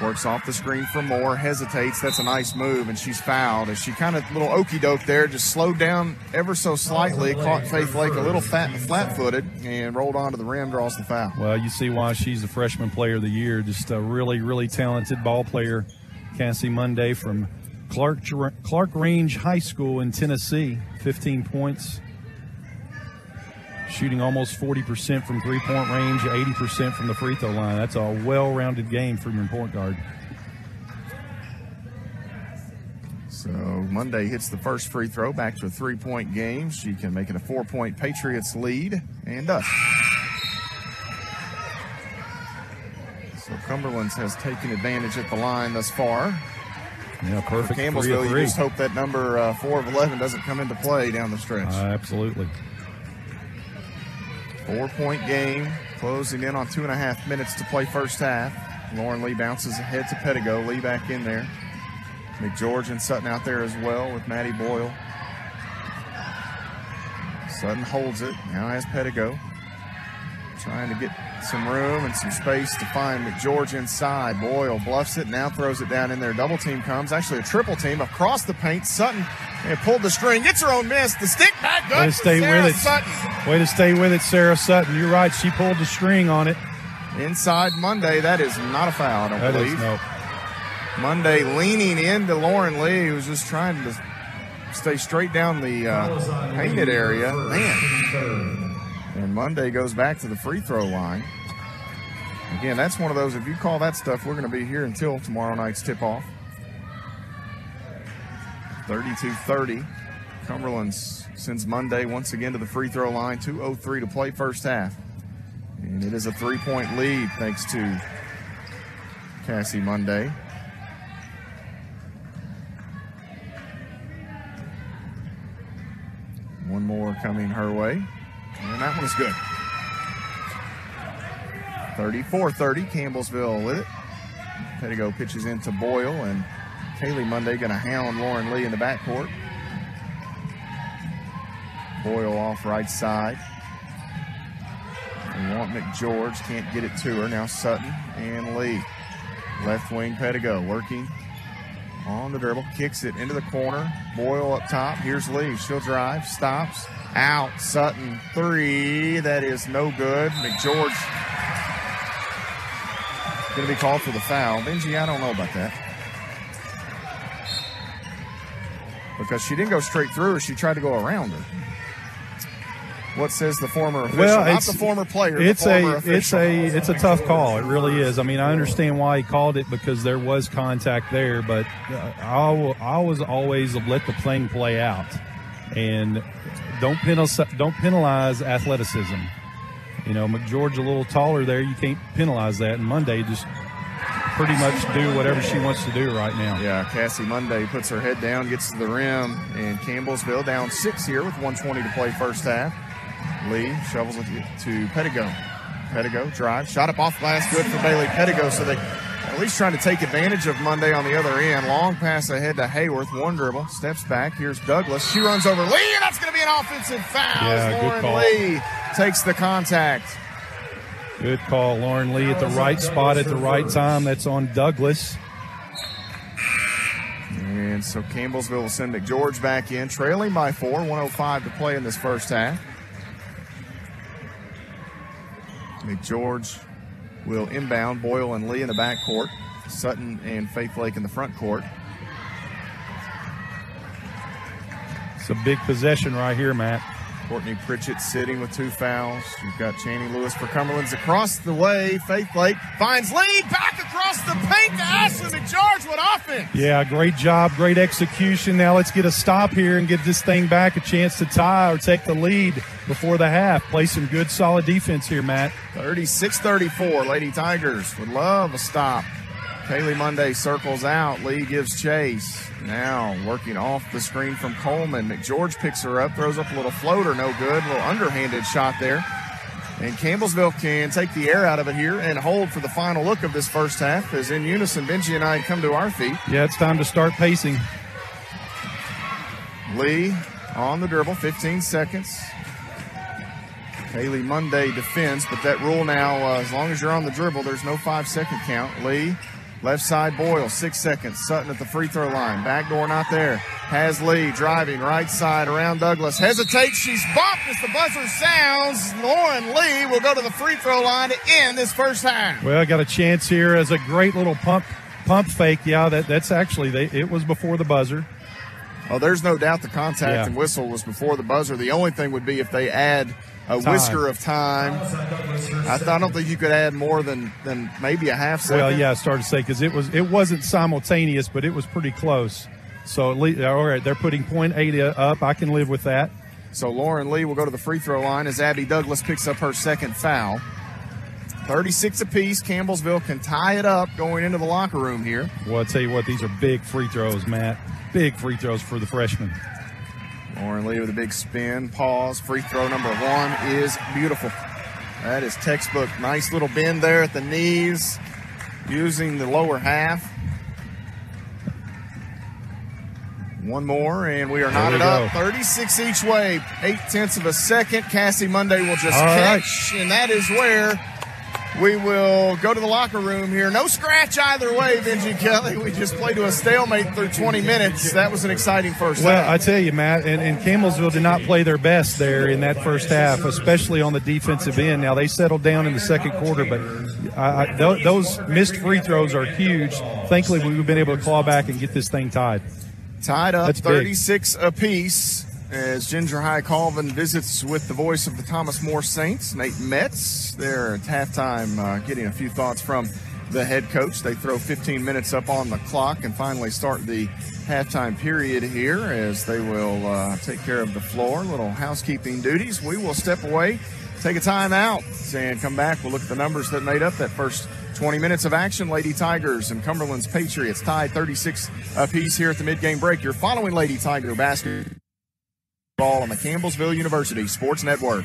Works off the screen for Moore, hesitates. That's a nice move, and she's fouled. As she kind of little okey-doke there, just slowed down ever so slightly, caught Faith Lake a little flat-footed, and rolled onto the rim, draws the foul. Well, you see why she's the freshman player of the year. Just a really, really talented ball player. Cassie Monday from Clark Range High School in Tennessee, 15 points. Shooting almost 40% from three-point range, 80% from the free throw line. That's a well-rounded game from your point guard. So Monday hits the first free throw, back to a 3-point game. She can make it a 4-point Patriots lead, and So Cumberlands has taken advantage at the line thus far. Yeah, perfect. For Campbellsville, you just hope that number 4 of 11 doesn't come into play down the stretch. Absolutely. 4-point game, closing in on 2.5 minutes to play first half. Lauren Lee bounces ahead to Pettigo. Lee back in there. McGeorge and Sutton out there as well with Maddie Boyle. Sutton holds it. Now has Pettigo. Trying to get some room and some space to find McGeorge inside. Boyle bluffs it, now throws it down in there. Double team comes, actually a triple team across the paint. Sutton pulled the string, gets her own miss. The stick back up. Way to stay with it. Sutton. Way to stay with it, Sarah Sutton. You're right, she pulled the string on it. Inside Monday, that is not a foul, I don't believe. Nope. Monday leaning into Lauren Lee, who was just trying to stay straight down the painted area. Man. And Monday goes back to the free throw line. Again, that's one of those, if you call that stuff, we're going to be here until tomorrow night's tip-off. 32-30. Cumberlands sends Monday once again to the free throw line. 2:03 to play first half. And it is a 3-point lead thanks to Cassie Monday. One more coming her way. And that one is good. 34-30, Campbellsville with it. Pettigo pitches into Boyle, and Kaylee Monday going to hound Lauren Lee in the backcourt. Boyle off right side. They want McGeorge, can't get it to her. Now Sutton and Lee. Left wing Pettigo working on the dribble, kicks it into the corner. Boyle up top, here's Lee, she'll drive, stops, out, Sutton, three, that is no good. McGeorge going to be called for the foul. Benji, I don't know about that. Because she didn't go straight through her, she tried to go around her. What says the former official? Well, not the former player. It's a tough call. It really is. I mean, I understand why he called it because there was contact there, but I was always let the thing play out, and don't penalize athleticism. You know, McGeorge a little taller there. You can't penalize that. And Monday just pretty much do whatever she wants to do right now. Yeah, Cassie Monday puts her head down, gets to the rim, and Campbellsville down 6 here with 1:20 to play first half. Lee shovels it to Pettigo. Pettigo drives, shot up off glass, good for Bailey Pettigo. So they at least trying to take advantage of Monday on the other end. Long pass ahead to Hayworth, one dribble, steps back. Here's Douglas. She runs over Lee, and that's going to be an offensive foul. Yeah, Lauren good call. Lee takes the contact. Good call, Lauren Lee at the right spot at the right time. That's on Douglas. And so Campbellsville will send McGeorge back in, trailing by 4, 1:05 to play in this first half. McGeorge will inbound. Boyle and Lee in the backcourt. Sutton and Faith Lake in the front court. It's a big possession right here, Matt. Courtney Pritchett sitting with 2 fouls. You've got Channing Lewis for Cumberlands across the way. Faith Lake finds Lee back across the paint to Ashley McGeorge. What offense! Yeah, great job, great execution. Now let's get a stop here and get this thing back, a chance to tie or take the lead before the half. Play some good, solid defense here, Matt. 36-34. Lady Tigers would love a stop. Kaylee Monday circles out. Lee gives chase. Now working off the screen from Coleman. McGeorge picks her up, throws up a little floater, no good. A little underhanded shot there. And Campbellsville can take the air out of it here and hold for the final look of this first half as in unison, Benji and I come to our feet. Yeah, it's time to start pacing. Lee on the dribble, 15 seconds. Kaylee Monday defends, but that rule now, as long as you're on the dribble, there's no 5-second count. Lee, left side Boyle, 6 seconds. Sutton at the free throw line. Backdoor not there. Has Lee driving right side around Douglas. Hesitates. She's bumped as the buzzer sounds. Lauren Lee will go to the free throw line to end this first half. Well, got a chance here as a great little pump fake. Yeah, that's actually, it was before the buzzer. Oh, there's no doubt the contact and whistle was before the buzzer. The only thing would be if they add a whisker of time. I don't think you could add more than maybe a half second. Well, yeah, I started to say because it wasn't simultaneous, but it was pretty close. So, at least, all right, they're putting .8 up. I can live with that. So, Lauren Lee will go to the free throw line as Abby Douglas picks up her second foul. 36 apiece. Campbellsville can tie it up going into the locker room here. Well, I'll tell you what, these are big free throws, Matt. Big free throws for the freshmen. Lauren Lee with a big spin, pause. Free throw number 1 is beautiful. That is textbook. Nice little bend there at the knees using the lower half. One more, and we are knotted up. 36 each way, 0.8 of a second. Cassie Monday will just catch, and that is where We will go to the locker room here. No scratch either way, Benji Kelly. We just played to a stalemate through 20 minutes. That was an exciting first half. Well, I tell you, Matt, and Campbellsville did not play their best there in that first half, especially on the defensive end. Now, they settled down in the second quarter, but those missed free throws are huge. Thankfully, we've been able to claw back and get this thing tied. Tied up, That's 36 apiece. As Ginger High Colvin visits with the voice of the Thomas More Saints, Nate Metz. They're at halftime getting a few thoughts from the head coach. They throw 15 minutes up on the clock and finally start the halftime period here as they will take care of the floor, little housekeeping duties. We will step away, take a time out, and come back. We'll look at the numbers that made up that first 20 minutes of action. Lady Tigers and Cumberland's Patriots tied 36 apiece here at the mid-game break. You're following Lady Tiger basketball on the Campbellsville University Sports Network.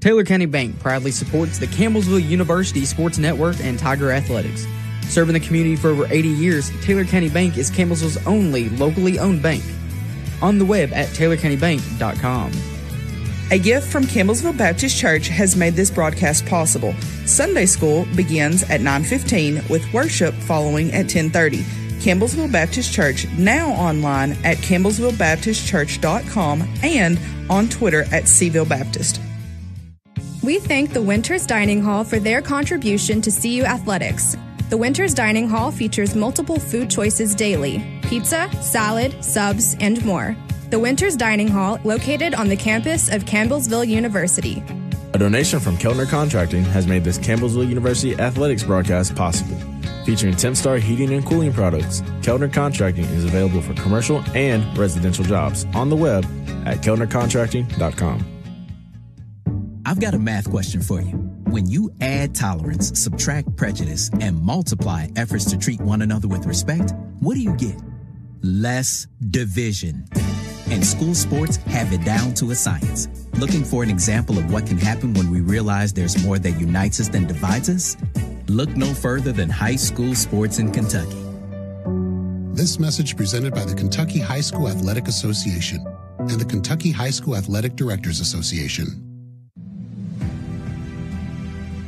Taylor County Bank proudly supports the Campbellsville University Sports Network and Tiger Athletics. Serving the community for over 80 years, Taylor County Bank is Campbellsville's only locally owned bank. On the web at taylorcountybank.com. A gift from Campbellsville Baptist Church has made this broadcast possible. Sunday school begins at 9:15 with worship following at 10:30. Campbellsville Baptist Church, now online at campbellsvillebaptistchurch.com and on Twitter at Seville Baptist. We thank the Winters Dining Hall for their contribution to CU Athletics. The Winters Dining Hall features multiple food choices daily: pizza, salad, subs, and more. The Winters Dining Hall, located on the campus of Campbellsville University. A donation from Keltner Contracting has made this Campbellsville University Athletics broadcast possible. Featuring Tempstar heating and cooling products, Keltner Contracting is available for commercial and residential jobs on the web at keltnercontracting.com. I've got a math question for you. When you add tolerance, subtract prejudice, and multiply efforts to treat one another with respect, what do you get? Less division. And school sports have it down to a science. Looking for an example of what can happen when we realize there's more that unites us than divides us? Look no further than high school sports in Kentucky. This message presented by the Kentucky High School Athletic Association and the Kentucky High School Athletic Directors Association.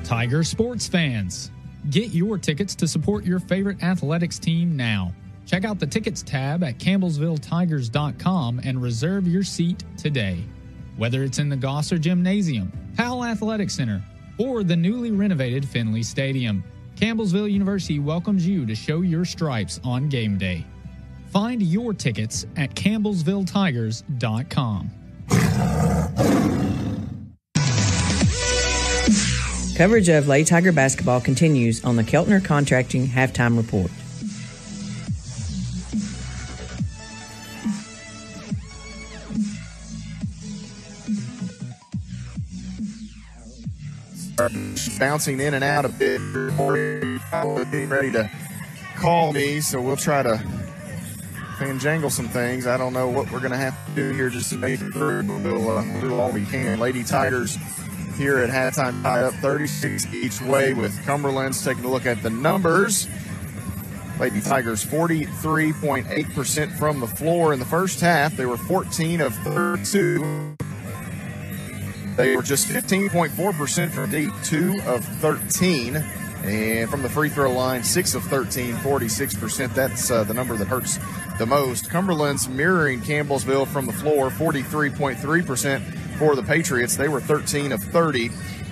Tiger sports fans, get your tickets to support your favorite athletics team now. Check out the tickets tab at campbellsvilletigers.com and reserve your seat today. Whether it's in the Gosser Gymnasium, Powell Athletic Center, or the newly renovated Finley Stadium, Campbellsville University welcomes you to show your stripes on game day. Find your tickets at campbellsvilletigers.com. Coverage of Lady Tiger basketball continues on the Keltner Contracting Halftime Report. Bouncing in and out a bit. Getting ready to call me, so we'll try to fanjangle some things. I don't know what we're going to have to do here just to make it through. We'll do all we can. Lady Tigers here at halftime tied up 36 each way with Cumberlands. Taking a look at the numbers. Lady Tigers 43.8% from the floor in the first half. They were 14 of 32. They were just 15.4% from deep, 2 of 13. And from the free throw line, 6 of 13, 46%. That's the number that hurts the most. Cumberland's mirroring Campbellsville from the floor, 43.3% for the Patriots. They were 13 of 30.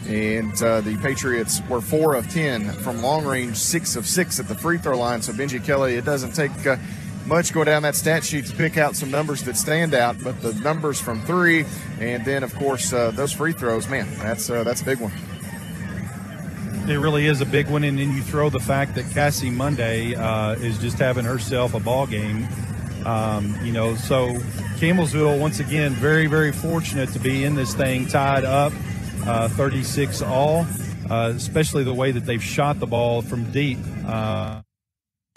And the Patriots were 4 of 10 from long range, 6 of 6 at the free throw line. So, Benji Kelly, it doesn't take much going down that stat sheet to pick out some numbers that stand out, but the numbers from three and then, of course, those free throws, man, that's a big one. It really is a big one, and then you throw the fact that Cassie Monday is just having herself a ball game. So Campbellsville, once again, very, very fortunate to be in this thing tied up 36 all, especially the way that they've shot the ball from deep.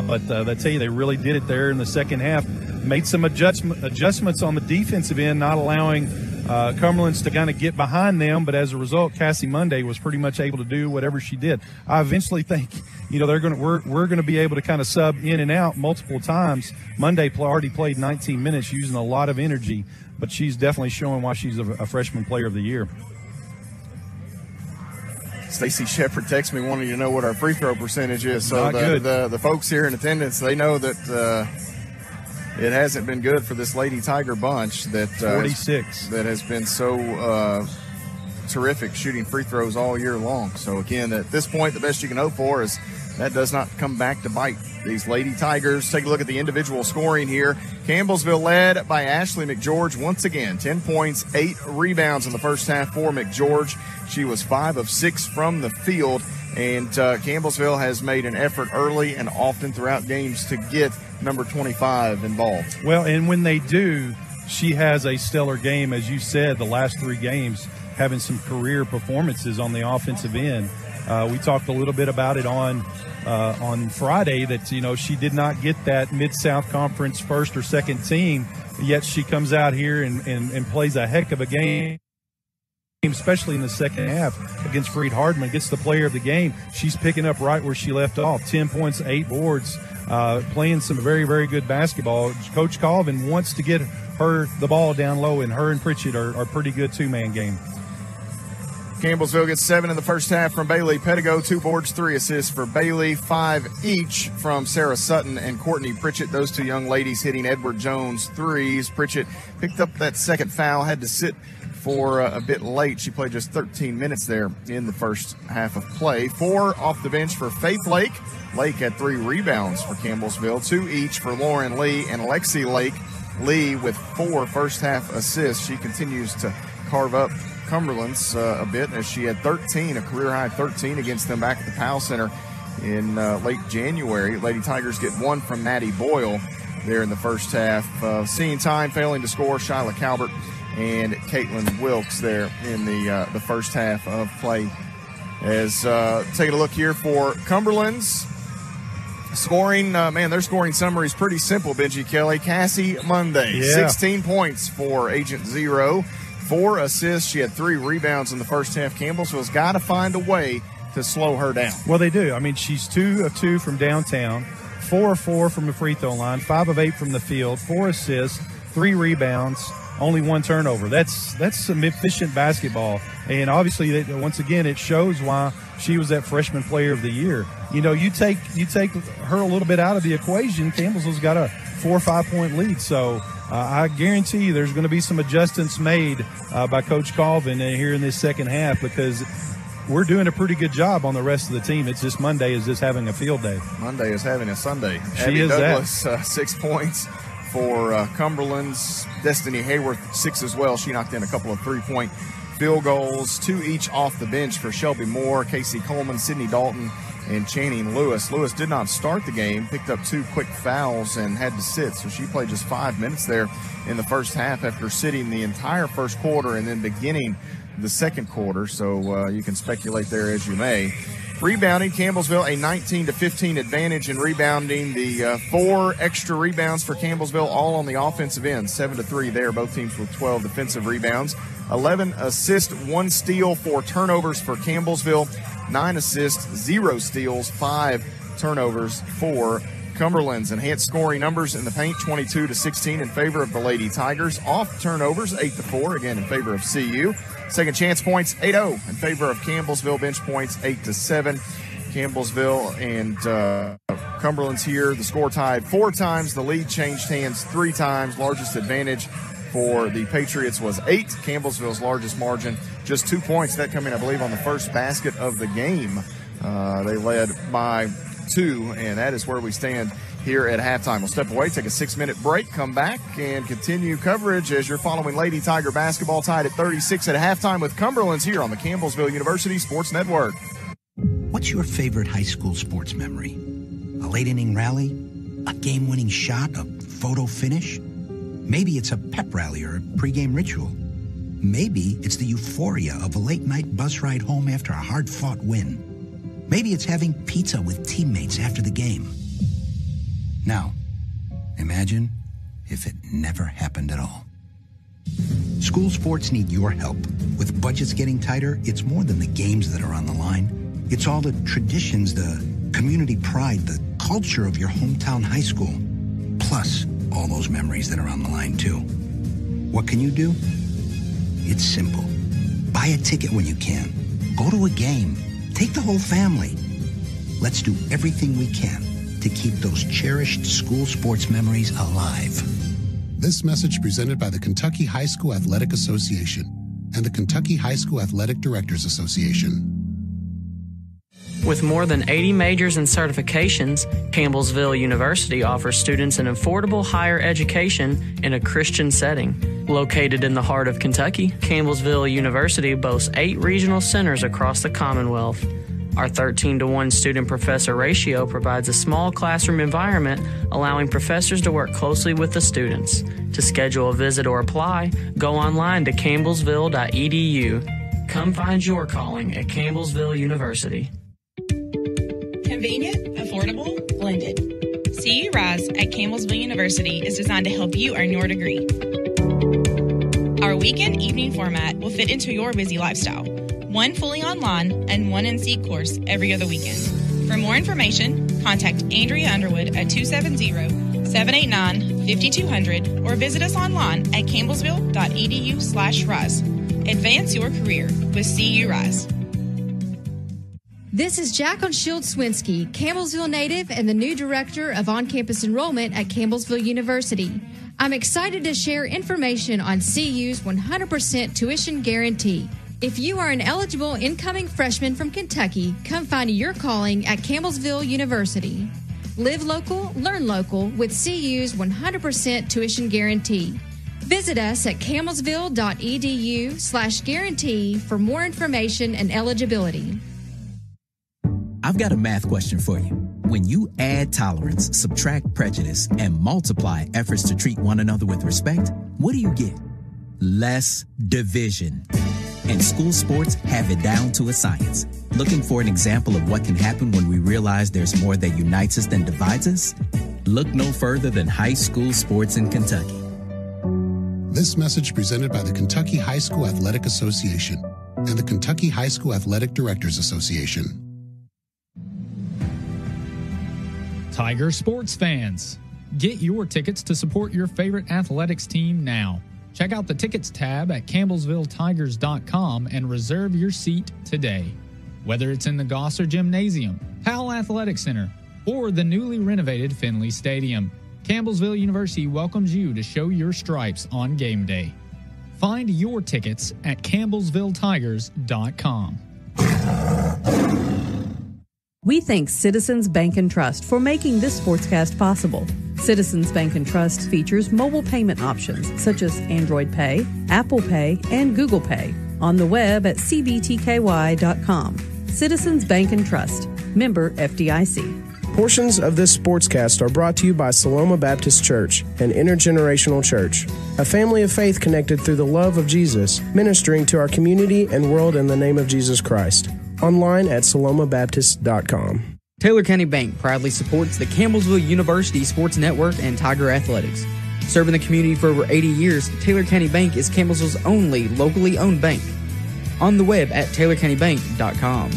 But I tell you, they really did it there in the second half. Made some adjustments on the defensive end, not allowing Cumberlands to kind of get behind them. But as a result, Cassie Monday was pretty much able to do whatever she did. I eventually think, we're going to be able to kind of sub in and out multiple times. Monday already played 19 minutes, using a lot of energy, but she's definitely showing why she's a freshman player of the year. Stacy Shepard texted me wanting to know what our free throw percentage is. So the folks here in attendance, they know that it hasn't been good for this Lady Tiger bunch that 46 that has been so terrific shooting free throws all year long. So again, at this point, the best you can hope for is that does not come back to bite these Lady Tigers. Take a look at the individual scoring here. Campbellsville led by Ashley McGeorge once again. 10 points, 8 rebounds in the first half for McGeorge. She was 5 of 6 from the field. And Campbellsville has made an effort early and often throughout games to get number 25 involved. Well, and when they do, she has a stellar game, as you said, the last 3 games, having some career performances on the offensive end. We talked a little bit about it on Friday that, you know, she did not get that Mid-South Conference first or second team, yet she comes out here and plays a heck of a game, especially in the second half against Freed Hardman, gets the player of the game. She's picking up right where she left off, 10 points, 8 boards, playing some very, very good basketball. Coach Colvin wants to get her the ball down low, and her and Pritchett are pretty good two-man game. Campbellsville gets 7 in the first half from Bailey Pedigo, 2 boards, 3 assists for Bailey, 5 each from Sarah Sutton and Courtney Pritchett. Those 2 young ladies hitting Edward Jones threes. Pritchett picked up that second foul, had to sit for a bit late. She played just 13 minutes there in the first half of play. 4 off the bench for Faith Lake. Lake had 3 rebounds for Campbellsville, 2 each for Lauren Lee and Lexi Lake. Lee with 4 first half assists. She continues to carve up Cumberlands a bit, as she had 13, a career-high 13 against them back at the Powell Center in late January. Lady Tigers get 1 from Maddie Boyle there in the first half. Seeing time, failing to score, Shyla Calvert and Caitlin Wilkes there in the first half of play. As taking a look here for Cumberlands. Scoring, their scoring summary is pretty simple, Benji Kelly. Cassie Monday, 16 points for Agent Zero. 4 assists. She had 3 rebounds in the first half. Campbellsville's got to find a way to slow her down. Well, they do. I mean, she's 2 of 2 from downtown, 4 of 4 from the free throw line, 5 of 8 from the field, 4 assists, 3 rebounds, only 1 turnover. That's some efficient basketball. And obviously, once again, it shows why she was that freshman player of the year. You know, you take her a little bit out of the equation, Campbellsville's got a 4 or 5 point lead. So I guarantee you there's going to be some adjustments made by Coach Colvin here in this second half, because we're doing a pretty good job on the rest of the team. It's just Monday is just having a field day. Monday is having a Sunday. She Abby is Douglas, 6 points for Cumberland's. Destiny Hayworth, 6 as well. She knocked in a couple of 3-point field goals, 2 each off the bench for Shelby Moore, Casey Coleman, Sydney Dalton, and Channing Lewis. Lewis did not start the game, picked up 2 quick fouls and had to sit, so she played just 5 minutes there in the first half after sitting the entire first quarter and then beginning the second quarter, so you can speculate there as you may. Rebounding, Campbellsville a 19-15 advantage in rebounding. The 4 extra rebounds for Campbellsville, all on the offensive end, 7-3 there, both teams with 12 defensive rebounds. 11 assists, 1 steal, 4 turnovers for Campbellsville, 9 assists, 0 steals, 5 turnovers for Cumberlands. Enhanced scoring numbers in the paint, 22-16 in favor of the Lady Tigers. Off turnovers, 8-4, again in favor of CU. Second chance points, 8-0 in favor of Campbellsville. Bench points, 8-7. Campbellsville and Cumberland's here. The score tied 4 times. The lead changed hands 3 times. Largest advantage for the Patriots was 8. Campbellsville's largest margin, just 2 points. That coming, I believe, on the first basket of the game. They led by 2, and that is where we stand here at halftime. We'll step away, take a 6-minute break, come back, and continue coverage as you're following Lady Tiger basketball tied at 36 at halftime with Cumberlands here on the Campbellsville University Sports Network. What's your favorite high school sports memory? A late-inning rally? A game-winning shot? A photo finish? Maybe it's a pep rally or a pregame ritual. Maybe it's the euphoria of a late-night bus ride home after a hard-fought win. Maybe it's having pizza with teammates after the game. Now, imagine if it never happened at all. School sports need your help. With budgets getting tighter, it's more than the games that are on the line. It's all the traditions, the community pride, the culture of your hometown high school. Plus, all those memories that are on the line, too. What can you do? It's simple. Buy a ticket when you can. Go to a game. Take the whole family. Let's do everything we can to keep those cherished school sports memories alive. This message presented by the Kentucky High School Athletic Association and the Kentucky High School Athletic Directors Association. With more than 80 majors and certifications, Campbellsville University offers students an affordable higher education in a Christian setting. Located in the heart of Kentucky, Campbellsville University boasts 8 regional centers across the Commonwealth. Our 13-to-1 student-professor ratio provides a small classroom environment, allowing professors to work closely with the students. To schedule a visit or apply, go online to campbellsville.edu. Come find your calling at Campbellsville University. Convenient, affordable, blended. CU Rise at Campbellsville University is designed to help you earn your degree. Our weekend evening format will fit into your busy lifestyle. 1 fully online and 1 in-seat course every other weekend. For more information, contact Andrea Underwood at 270-789-5200 or visit us online at campbellsville.edu/rise. Advance your career with CU Rise. This is Jacqueline Shield-Swinsky, Campbellsville native and the new director of on-campus enrollment at Campbellsville University. I'm excited to share information on CU's 100% tuition guarantee. If you are an eligible incoming freshman from Kentucky, come find your calling at Campbellsville University. Live local, learn local with CU's 100% tuition guarantee. Visit us at campbellsville.edu/guarantee for more information and eligibility. I've got a math question for you. When you add tolerance, subtract prejudice, and multiply efforts to treat one another with respect, what do you get? Less division. And school sports have it down to a science. Looking for an example of what can happen when we realize there's more that unites us than divides us? Look no further than high school sports in Kentucky. This message presented by the Kentucky High School Athletic Association and the Kentucky High School Athletic Directors Association. Tiger sports fans, get your tickets to support your favorite athletics team now. Check out the Tickets tab at campbellsvilletigers.com and reserve your seat today. Whether it's in the Gosser Gymnasium, Powell Athletic Center, or the newly renovated Finley Stadium, Campbellsville University welcomes you to show your stripes on game day. Find your tickets at campbellsvilletigers.com. We thank Citizens Bank and Trust for making this sportscast possible. Citizens Bank and Trust features mobile payment options such as Android Pay, Apple Pay, and Google Pay on the web at cbtky.com. Citizens Bank and Trust, member FDIC. Portions of this sportscast are brought to you by Saloma Baptist Church, an intergenerational church, a family of faith connected through the love of Jesus, ministering to our community and world in the name of Jesus Christ. Online at salomabaptist.com. Taylor County Bank proudly supports the Campbellsville University Sports Network and Tiger Athletics. Serving the community for over 80 years, Taylor County Bank is Campbellsville's only locally owned bank. On the web at taylorcountybank.com.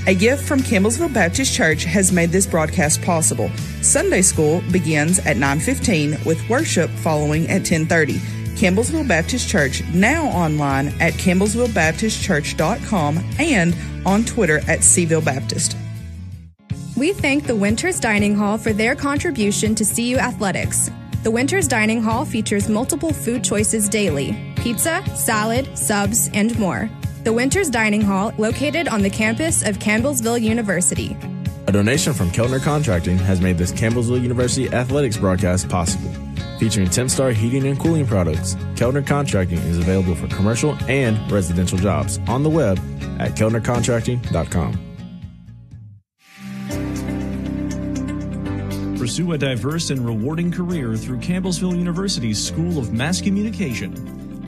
A gift from Campbellsville Baptist Church has made this broadcast possible. Sunday school begins at 9:15 with worship following at 10:30. Campbellsville Baptist Church, now online at campbellsvillebaptistchurch.com and on Twitter at Cville Baptist. We thank the Winters Dining Hall for their contribution to CU Athletics. The Winters Dining Hall features multiple food choices daily: pizza, salad, subs, and more. The Winters Dining Hall, located on the campus of Campbellsville University. A donation from Keltner Contracting has made this Campbellsville University Athletics broadcast possible. Featuring 10-star heating and cooling products, Keltner Contracting is available for commercial and residential jobs on the web at keltnercontracting.com. Pursue a diverse and rewarding career through Campbellsville University's School of Mass Communication.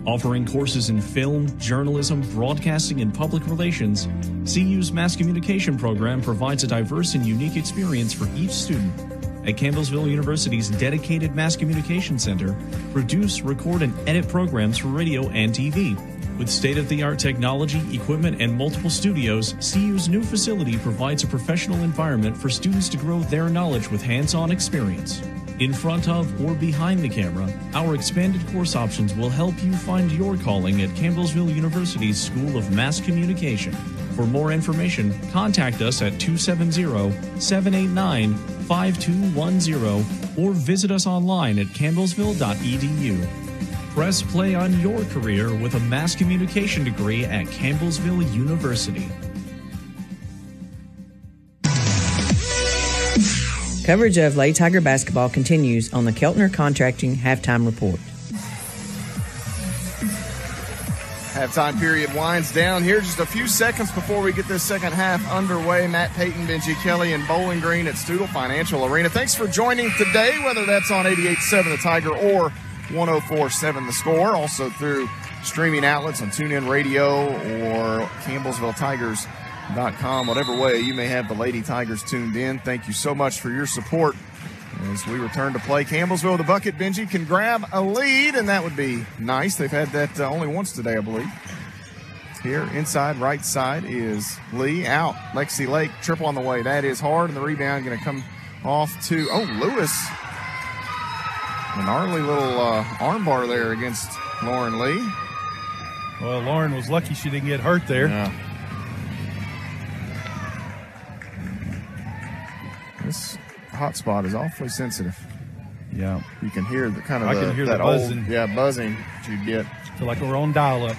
Offering courses in film, journalism, broadcasting, and public relations, CU's Mass Communication program provides a diverse and unique experience for each student. At Campbellsville University's dedicated Mass Communication Center, produce, record, and edit programs for radio and TV. With state-of-the-art technology, equipment, and multiple studios, CU's new facility provides a professional environment for students to grow their knowledge with hands-on experience. In front of or behind the camera, our expanded course options will help you find your calling at Campbellsville University's School of Mass Communication. For more information, contact us at 270-789-5210 or visit us online at campbellsville.edu. Press play on your career with a mass communication degree at Campbellsville University. Coverage of Lady Tiger basketball continues on the Keltner Contracting Halftime Report. Halftime period winds down here just a few seconds before we get this second half underway. Matt Payton, Benji Kelly, and Bowling Green at Studel Financial Arena. Thanks for joining today, whether that's on 88.7 The Tiger or 104.7 The Score. Also through streaming outlets on TuneIn Radio or CampbellsvilleTigers.com. Whatever way you may have the Lady Tigers tuned in, thank you so much for your support. As we return to play, Campbellsville, the bucket, Benji, can grab a lead, and that would be nice. They've had that only once today, I believe. Here, inside, right side is Lee. Out, Lexi Lake, triple on the way. That is hard, and the rebound going to come off to, Lewis. A gnarly little arm bar there against Lauren Lee. Well, Lauren was lucky she didn't get hurt there. Yeah. This hot spot is awfully sensitive. Yeah. You can hear the kind of I can hear the buzzing. Buzzing that you get. Feel like we're on dial-up.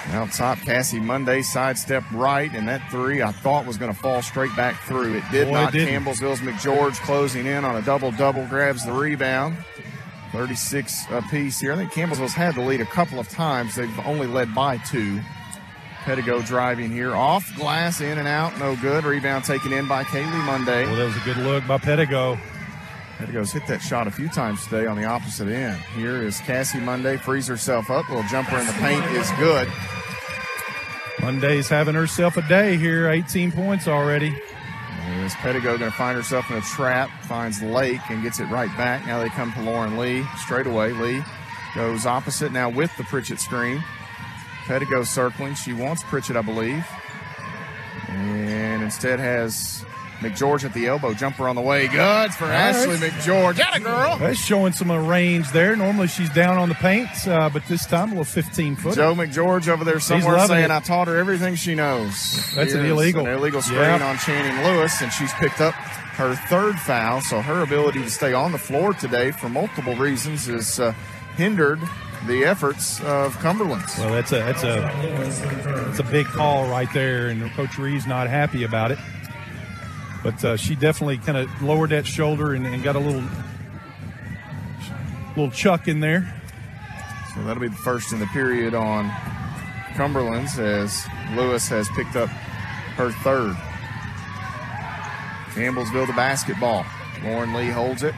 Out top, Cassie Monday sidestep right, and that three I thought was going to fall straight back through. It did not. Campbellsville's McGeorge closing in on a double-double, grabs the rebound. 36 apiece here. I think Campbellsville's had the lead a couple of times. They've only led by 2. Pettigo driving here. Off glass, in and out, no good. Rebound taken in by Kaylee Monday. Well, that was a good look by Pettigo. Pettigo's hit that shot a few times today on the opposite end. Here is Cassie Monday, frees herself up. Little jumper in the paint is good. Monday's having herself a day here, 18 points already. Is Pettigo going to find herself in a trap, finds Lake and gets it right back. Now they come to Lauren Lee straight away. Lee goes opposite now with the Pritchett screen. Pettigo circling. She wants Pritchett, I believe. And instead has McGeorge at the elbow. Jumper on the way. Good for Ashley McGeorge. Atta girl. That's showing some range there. Normally she's down on the paint, but this time a little 15-footer. Joe McGeorge over there somewhere saying, I taught her everything she knows. That's an illegal. An illegal screen on Channing Lewis, and she's picked up her 3rd foul. So her ability to stay on the floor today for multiple reasons is hindered the efforts of Cumberlands. Well, that's a big call right there, and Coach Reeves not happy about it. But she definitely kind of lowered that shoulder and got a little chuck in there. So that'll be the first in the period on Cumberlands as Lewis has picked up her 3rd. Campbellsville the basketball. Lauren Lee holds it.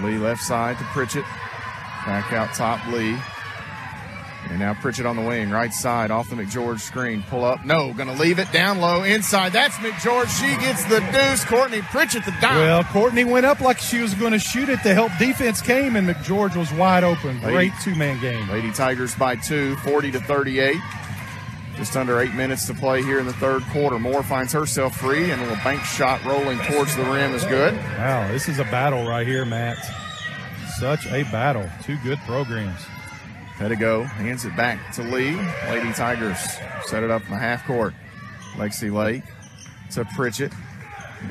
Lee left side to Pritchett. Back out top, Lee. And now Pritchett on the wing, right side, off the McGeorge screen. Pull up. No, going to leave it down low, inside. That's McGeorge. She gets the deuce. Courtney Pritchett the dime. Well, Courtney went up like she was going to shoot it. The help defense came, and McGeorge was wide open. Great two-man game. Lady Tigers by 2, 40-38. Just under 8 minutes to play here in the 3rd quarter. Moore finds herself free, and a little bank shot rolling towards the rim is good. Wow, this is a battle right here, Matt. Such a battle. 2 good programs. Pettigo hands it back to Lee. Lady Tigers set it up in the half court. Lexi Lake to Pritchett.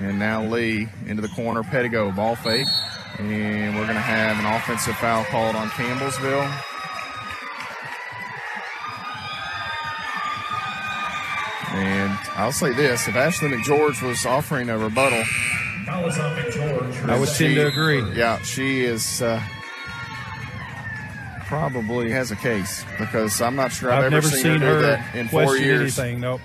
And now Lee into the corner. Pettigo, ball fake. And we're going to have an offensive foul called on Campbellsville. And I'll say this, if Ashley McGeorge was offering a rebuttal, I would tend to agree. Yeah, she is probably has a case because I'm not sure I've ever seen her do that in 4 years. Anything, nope.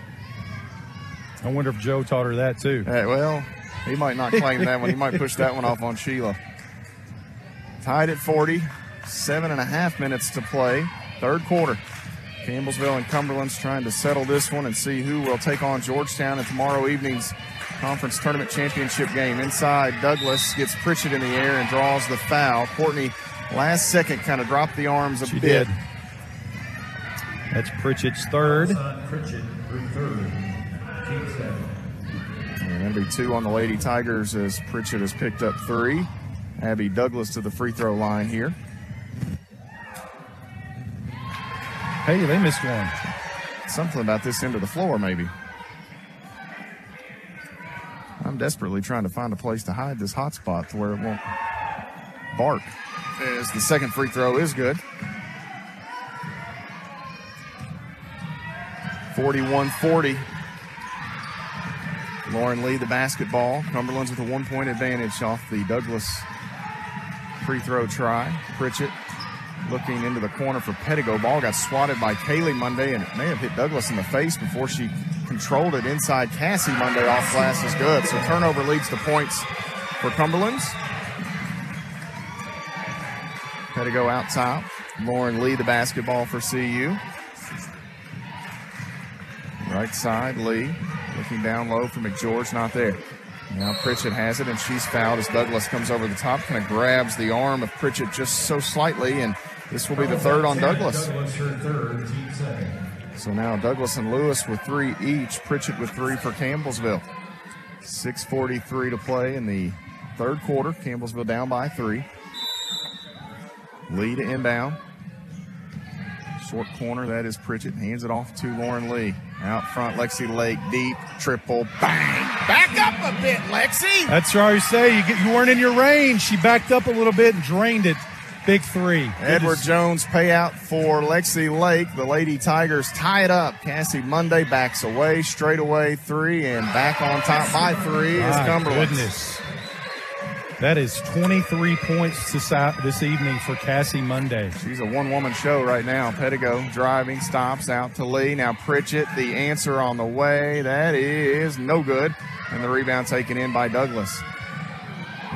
I wonder if Joe taught her that too. Well, he might not claim that one. He might push that one off on Sheila. Tied at 40, 7.5 minutes to play, 3rd quarter. Campbellsville and Cumberland's trying to settle this one and see who will take on Georgetown in tomorrow evening's conference tournament championship game. Inside, Douglas gets Pritchett in the air and draws the foul. Courtney, last second, kind of dropped the arms a bit. Did. That's Pritchett's 3rd. And that'll be 2 on the Lady Tigers as Pritchett has picked up 3. Abby Douglas to the free throw line here. Hey, they missed one. Something about this end of the floor, maybe. I'm desperately trying to find a place to hide this hot spot to where it won't bark. As the second free throw is good. 41-40. Lauren Lee, the basketball. Cumberlands with a 1-point advantage off the Douglas free throw try. Pritchett looking into the corner for Pettigo. Ball got swatted by Kaylee Monday, and it may have hit Douglas in the face before she controlled it inside. Cassie Monday off glass is good. So turnover leads to points for Cumberlands. Pettigo out top. Lauren Lee, the basketball for CU. Right side, Lee looking down low for McGeorge, not there. Now Pritchett has it, and she's fouled as Douglas comes over the top, kind of grabs the arm of Pritchett just so slightly, and this will be the third on Douglas. So now Douglas and Lewis with 3 each, Pritchett with 3 for Campbellsville. 6:43 to play in the third quarter. Campbellsville down by 3. Lee to inbound. Short corner, that is Pritchett. Hands it off to Lauren Lee. Out front, Lexi Lake, deep, triple, bang! Back up a bit, Lexi! That's what I say. You weren't in your range. She backed up a little bit and drained it. Big 3. Edward Jones payout for Lexi Lake. The Lady Tigers tie it up. Cassie Monday backs away, straight away 3, and back on top by 3 is Cumberland. Goodness. That is 23 points this evening for Cassie Monday. She's a one-woman show right now. Pettigo driving, stops out to Lee. Now Pritchett, the answer on the way. That is no good. And the rebound taken in by Douglas.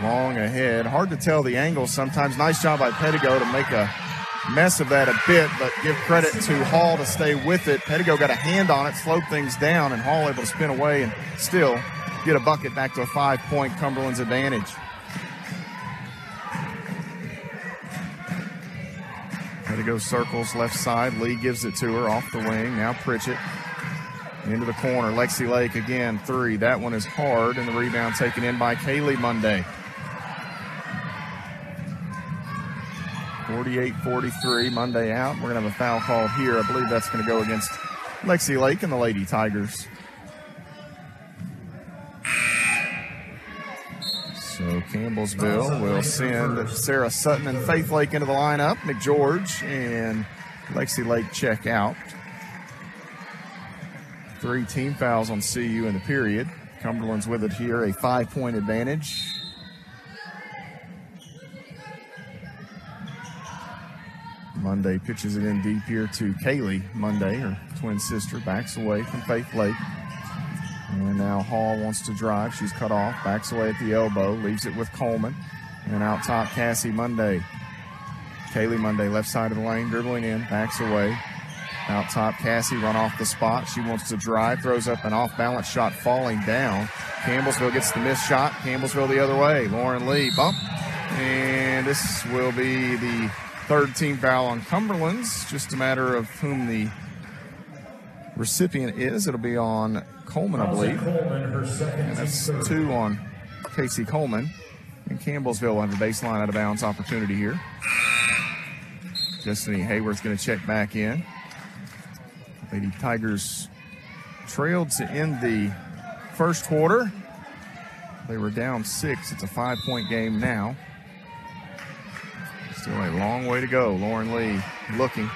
Long ahead. Hard to tell the angles sometimes. Nice job by Pettigo to make a mess of that a bit, but give credit to Hall to stay with it. Pettigo got a hand on it, slowed things down, and Hall able to spin away and still get a bucket back to a 5-point Cumberland's advantage. Pettigo circles left side. Lee gives it to her off the wing. Now Pritchett into the corner. Lexi Lake again, 3. That one is hard, and the rebound taken in by Kaylee Monday. 48-43, Monday out. We're going to have a foul called here. I believe that's going to go against Lexi Lake and the Lady Tigers. So Campbellsville will send Sarah Sutton and Faith Lake into the lineup. McGeorge and Lexi Lake check out. 3 team fouls on CU in the period. Cumberland's with it here, a 5-point advantage. Monday pitches it in deep here to Kaylee Monday, her twin sister, backs away from Faith Lake. And now Hall wants to drive. She's cut off, backs away at the elbow, leaves it with Coleman. And out top, Cassie Monday. Kaylee Monday, left side of the lane, dribbling in, backs away. Out top, Cassie run off the spot. She wants to drive, throws up an off-balance shot falling down. Campbellsville gets the missed shot. Campbellsville the other way. Lauren Lee bump. And this will be the third team foul on Cumberland's. Just a matter of whom the recipient is. It'll be on Coleman, I believe. And that's 2 on Casey Coleman. And Campbellsville will have a baseline out of bounds opportunity here. Destiny Hayward's going to check back in. Lady Tigers trailed to end the first quarter. They were down 6. It's a 5-point game now. Still a long way to go. Lauren Lee looking.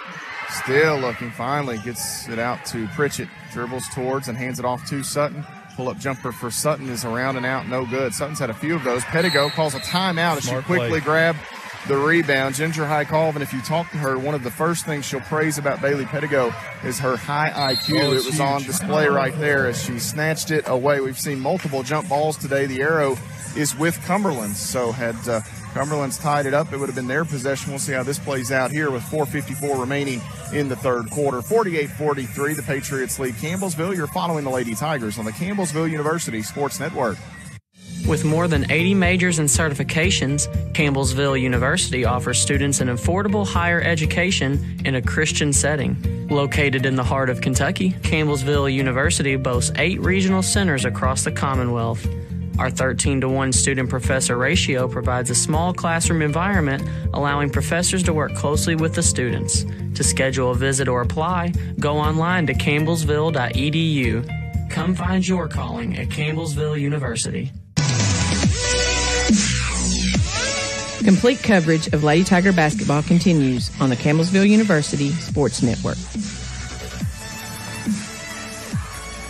Still looking. Finally gets it out to Pritchett. Dribbles towards and hands it off to Sutton. Pull-up jumper for Sutton is around and out. No good. Sutton's had a few of those. Pettigo calls a timeout as she quickly grabbed the rebound. Ginger High Colvin, if you talk to her, one of the first things she'll praise about Bailey Pettigo is her high IQ. It was on display right there as she snatched it away. We've seen multiple jump balls today. The arrow is with Cumberland's. So had Cumberland's tied it up, it would have been their possession. We'll see how this plays out here with 4:54 remaining in the third quarter. 48-43, the Patriots lead Campbellsville. You're following the Lady Tigers on the Campbellsville University Sports Network. With more than 80 majors and certifications, Campbellsville University offers students an affordable higher education in a Christian setting. Located in the heart of Kentucky, Campbellsville University boasts 8 regional centers across the Commonwealth. Our 13-to-1 student-professor ratio provides a small classroom environment, allowing professors to work closely with the students. To schedule a visit or apply, go online to campbellsville.edu. Come find your calling at Campbellsville University. Complete coverage of Lady Tiger basketball continues on the Campbellsville University Sports Network.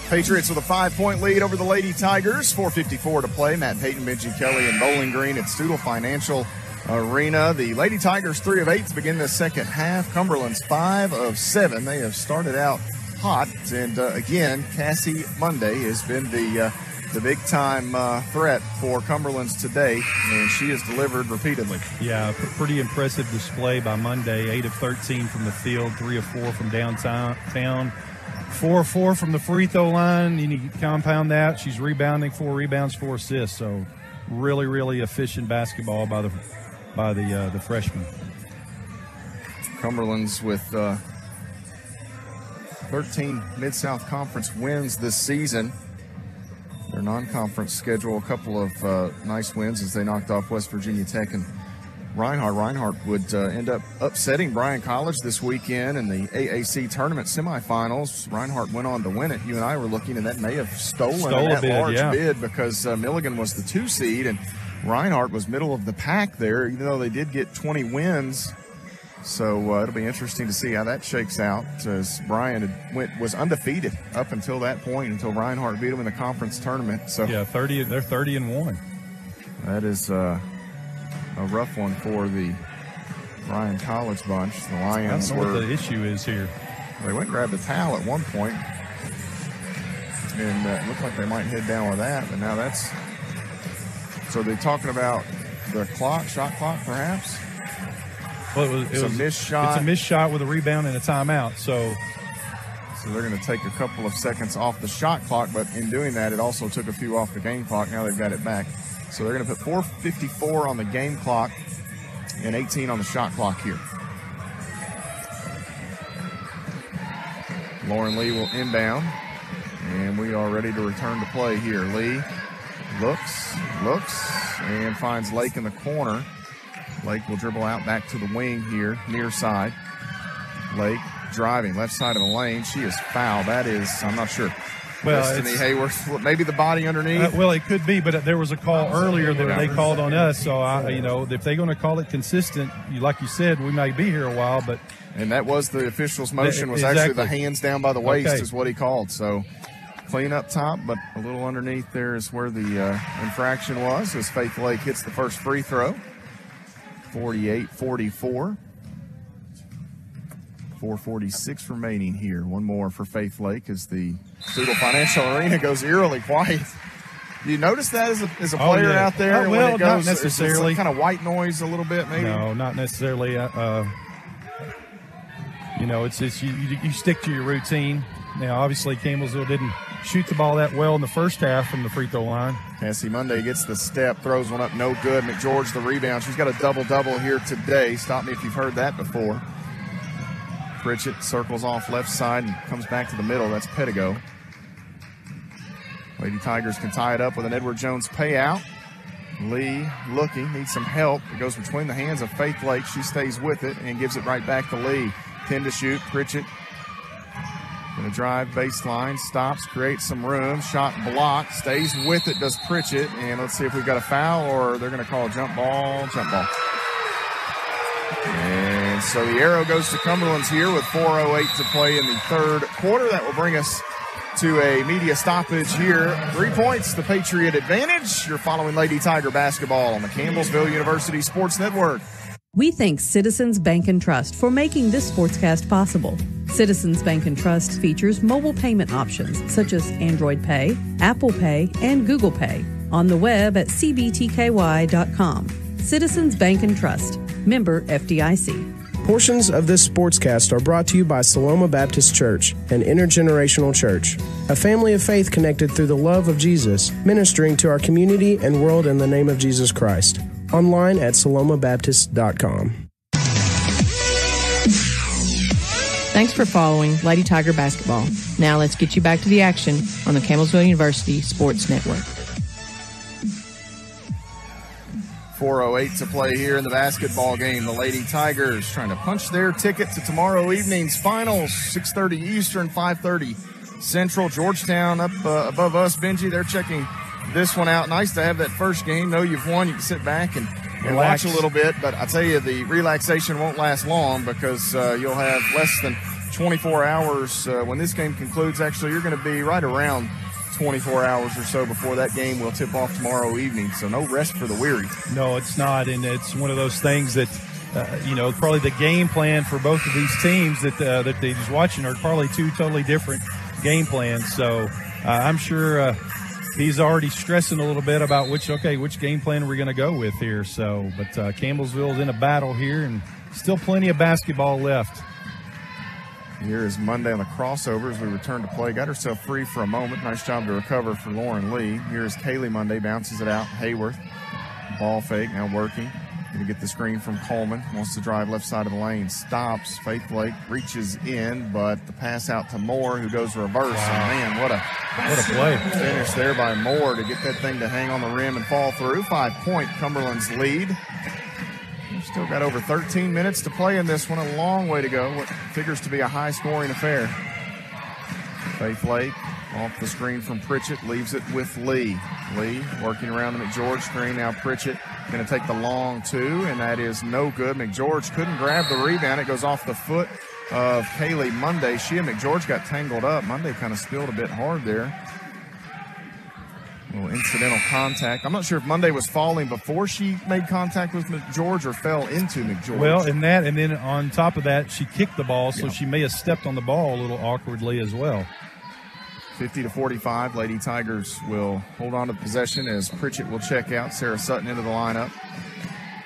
Patriots with a 5-point lead over the Lady Tigers. 4:54 to play. Matt Payton, Benji Kelly, and Bowling Green at Stouffville Financial Arena. The Lady Tigers 3 of 8 to begin the second half. Cumberlands 5 of 7. They have started out hot. And again, Cassie Monday has been the big-time threat for Cumberlands today, and she has delivered repeatedly. Yeah, pretty impressive display by Monday. 8 of 13 from the field, 3 of 4 from downtown, 4 of 4 from the free throw line. You need to compound that. She's rebounding, 4 rebounds, 4 assists. So really, really efficient basketball by the freshman. Cumberlands with 13 Mid-South Conference wins this season. Their non-conference schedule, a couple of nice wins as they knocked off West Virginia Tech and Reinhardt. Reinhardt would end up upsetting Bryan College this weekend in the AAC tournament semifinals. Reinhardt went on to win it. You and I were looking, and that may have stolen that large bid because Milligan was the 2 seed, and Reinhardt was middle of the pack there, even though they did get 20 wins. So it'll be interesting to see how that shakes out, as Bryan was undefeated up until that point, until Reinhardt beat him in the conference tournament. So yeah, they're 30-1. That is a rough one for the Bryan College bunch. The Lions I don't know what the issue is here. They went and grabbed a towel at one point, and it looked like they might head down with that, but now that's – so they're talking about the shot clock perhaps? Well, it was a missed shot. It's a missed shot with a rebound and a timeout, so they're going to take a couple of seconds off the shot clock, but in doing that, it also took a few off the game clock. Now they've got it back. So they're going to put 4:54 on the game clock and 18 on the shot clock here. Lauren Lee will inbound, and we are ready to return to play here. Lee looks, and finds Lake in the corner. Lake will dribble out back to the wing here, near side. Lake driving, left side of the lane. She is fouled. That is, I'm not sure. Well, Destiny Hayworth, maybe the body underneath. Well, it could be, but there was a call earlier that they called on us. So, if they're going to call it consistent, like you said, we may be here a while. And that was the official's motion, was actually the hands down by the waist is what he called. So clean up top, but a little underneath there is where the infraction was, as Faith Lake hits the first free throw. 48-44. 4:46 remaining here. One more for Faith Lake as the Stouffville Financial Arena goes eerily quiet. Do you notice that as a player out there? Well, when it goes, not necessarily. It's kind of white noise a little bit, maybe? No, not necessarily. It's you stick to your routine. Now, obviously, Campbellsville didn't shoot the ball that well in the first half from the free throw line. Cassie Monday gets the step, throws one up, no good. McGeorge the rebound. She's got a double-double here today. Stop me if you've heard that before. Pritchett circles off left side and comes back to the middle. That's Pedigo. Lady Tigers can tie it up with an Edward Jones payout. Lee looking, needs some help. It goes between the hands of Faith Lake. She stays with it and gives it right back to Lee. 10 to shoot. Pritchett going to drive baseline, stops, creates some room. Shot blocked, stays with it, does Pritchett. And let's see if we've got a foul or they're going to call a jump ball. And so the arrow goes to Cumberlands here with 4:08 to play in the third quarter. That will bring us to a media stoppage here. 3 points, the Patriot advantage. You're following Lady Tiger basketball on the Campbellsville University Sports Network. We thank Citizens Bank and Trust for making this sportscast possible. Citizens Bank and Trust features mobile payment options such as Android Pay, Apple Pay, and Google Pay on the web at cbtky.com. Citizens Bank and Trust, member FDIC. Portions of this sportscast are brought to you by Saloma Baptist Church, an intergenerational church, a family of faith connected through the love of Jesus, ministering to our community and world in the name of Jesus Christ. Online at salomabaptist.com. Thanks for following Lady Tiger basketball. Now let's get you back to the action on the Campbellsville University Sports Network. 4:08 to play here in the basketball game. The Lady Tigers trying to punch their ticket to tomorrow evening's finals, 6:30 Eastern, 5:30 Central. Georgetown up above us. Benji, they're checking this one out. Nice to have that first game. Know you've won. You can sit back and watch a little bit. But I tell you, the relaxation won't last long because you'll have less than 24 hours when this game concludes. Actually, you're going to be right around 24 hours or so before that game will tip off tomorrow evening. So no rest for the weary. No, it's not. And it's one of those things that, probably the game plan for both of these teams that they're just watching are probably two totally different game plans. So I'm sure he's already stressing a little bit about which game plan we're going to go with here. So, but Campbellsville's in a battle here and still plenty of basketball left. Here is Monday on the crossover as we return to play. Got herself free for a moment. Nice job to recover for Lauren Lee. Here's Kaylee Monday, bounces it out. Hayworth, ball fake, now working. Going to get the screen from Coleman. Wants to drive left side of the lane. Stops. Faith Lake reaches in, but the pass out to Moore, who goes reverse. Wow. And man, what a play. Finish there by Moore to get that thing to hang on the rim and fall through. 5-point Cumberland's lead. We've still got over 13 minutes to play in this one. A long way to go. What figures to be a high-scoring affair. Faith Lake off the screen from Pritchett, leaves it with Lee. Lee working around the McGeorge screen. Now Pritchett going to take the long two, and that is no good. McGeorge couldn't grab the rebound. It goes off the foot of Kaylee Monday. She and McGeorge got tangled up. Monday kind of spilled a bit hard there. A little incidental contact. I'm not sure if Monday was falling before she made contact with McGeorge or fell into McGeorge. Well, and then on top of that, she kicked the ball, so she may have stepped on the ball a little awkwardly as well. 50-45, Lady Tigers will hold on to the possession as Pritchett will check out. Sarah Sutton into the lineup.